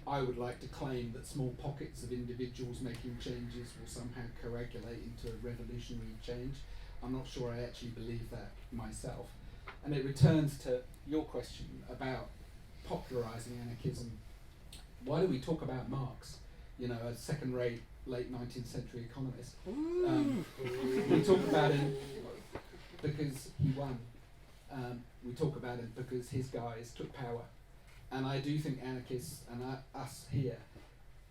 I would like to claim that small pockets of individuals making changes will somehow coagulate into a revolutionary change. I'm not sure I actually believe that myself. And it returns to your question about popularizing anarchism. Why do we talk about Marx, a second-rate late 19th century economist? We talk about him because he won. We talk about him because his guys took power. And I do think anarchists and us here,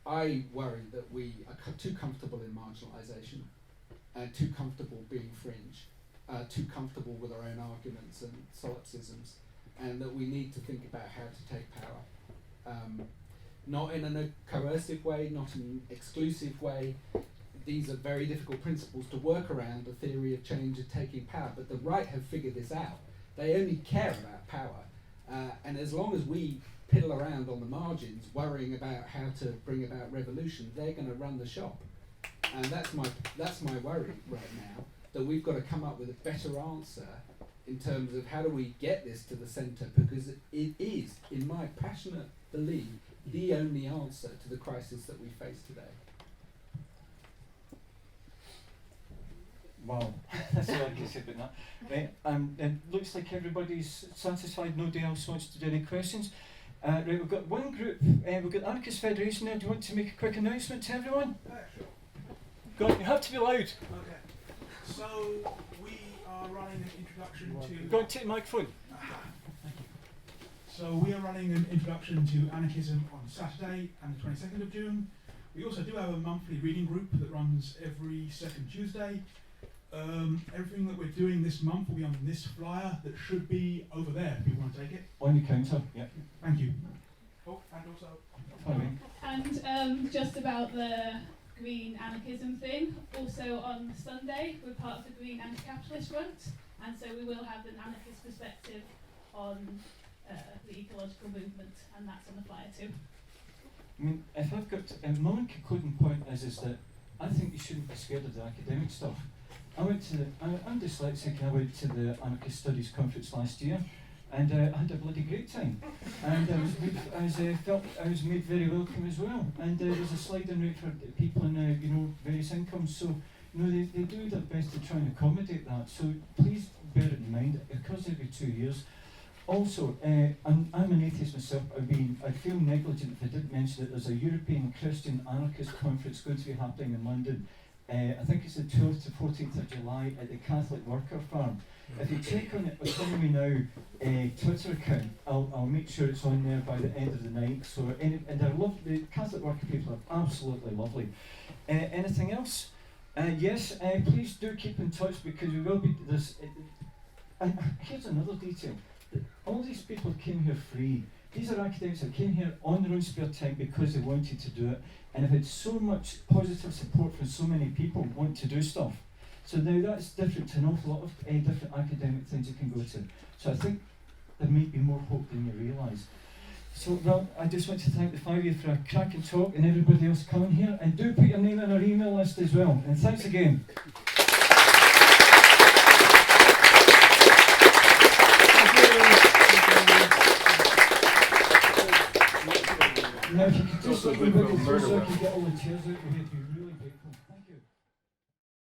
I worry that we are too comfortable in marginalisation, and too comfortable being fringe, too comfortable with our own arguments and solipsisms, and that we need to think about how to take power. Not in a coercive way, not in an exclusive way. These are very difficult principles to work around, the theory of change and taking power, but the right have figured this out. They only care about power, and as long as we piddle around on the margins worrying about how to bring about revolution, they're going to run the shop. And that's my worry right now, that we've got to come up with a better answer in terms of how do we get this to the centre, because it is, in my passionate belief, the only answer to the crisis that we face today. Wow, that's all I can say about that. Right, it looks like everybody's satisfied. Nobody else wants to do any questions. Right, we've got one group. We've got Anarchist Federation there. Do you want to make a quick announcement to everyone? Sure. Go on, you have to be loud. Okay. So we are running an introduction to. Go on, take the microphone. Thank you. So we are running an introduction to anarchism on Saturday and the 22nd of June. We also do have a monthly reading group that runs every second Tuesday. Everything that we're doing this month will be on this flyer that should be over there if you want to take it. On your counter, yeah. Thank you. Oh, and also. And just about the green anarchism thing, also on Sunday we're part of the Green Anti-Capitalist Front, and so we will have an anarchist perspective on the ecological movement, and that's on the flyer too. I mean, if I've got my own concluding point is that I think you shouldn't be scared of the academic stuff. I'm dyslexic, and I went to the Anarchist Studies Conference last year, and I had a bloody great time. And I was made very welcome as well. And there's a sliding rate for people in various incomes. So they do their best to try and accommodate that. So please bear it in mind. It occurs every 2 years. Also, I'm an atheist myself. I feel negligent if I didn't mention that there's a European Christian Anarchist Conference going to be happening in London. I think it's the 12th to 14th of July at the Catholic Worker Farm. If you check on the Autonomy Now Twitter account, I'll make sure it's on there by the end of the night. So, and the Catholic Worker people are absolutely lovely. Anything else? Yes, please do keep in touch, because we will be this. Here's another detail. All these people came here free. These are academics that came here on their own spare time because they wanted to do it, and have had so much positive support from so many people who want to do stuff. So now that's different to an awful lot of different academic things you can go to. So I think there may be more hope than you realise. So, well, I just want to thank the five of you for a cracking talk, and everybody else coming here, and do put your name on our email list as well. And thanks again. Now, if you could just let me so I can get all the chairs out of here.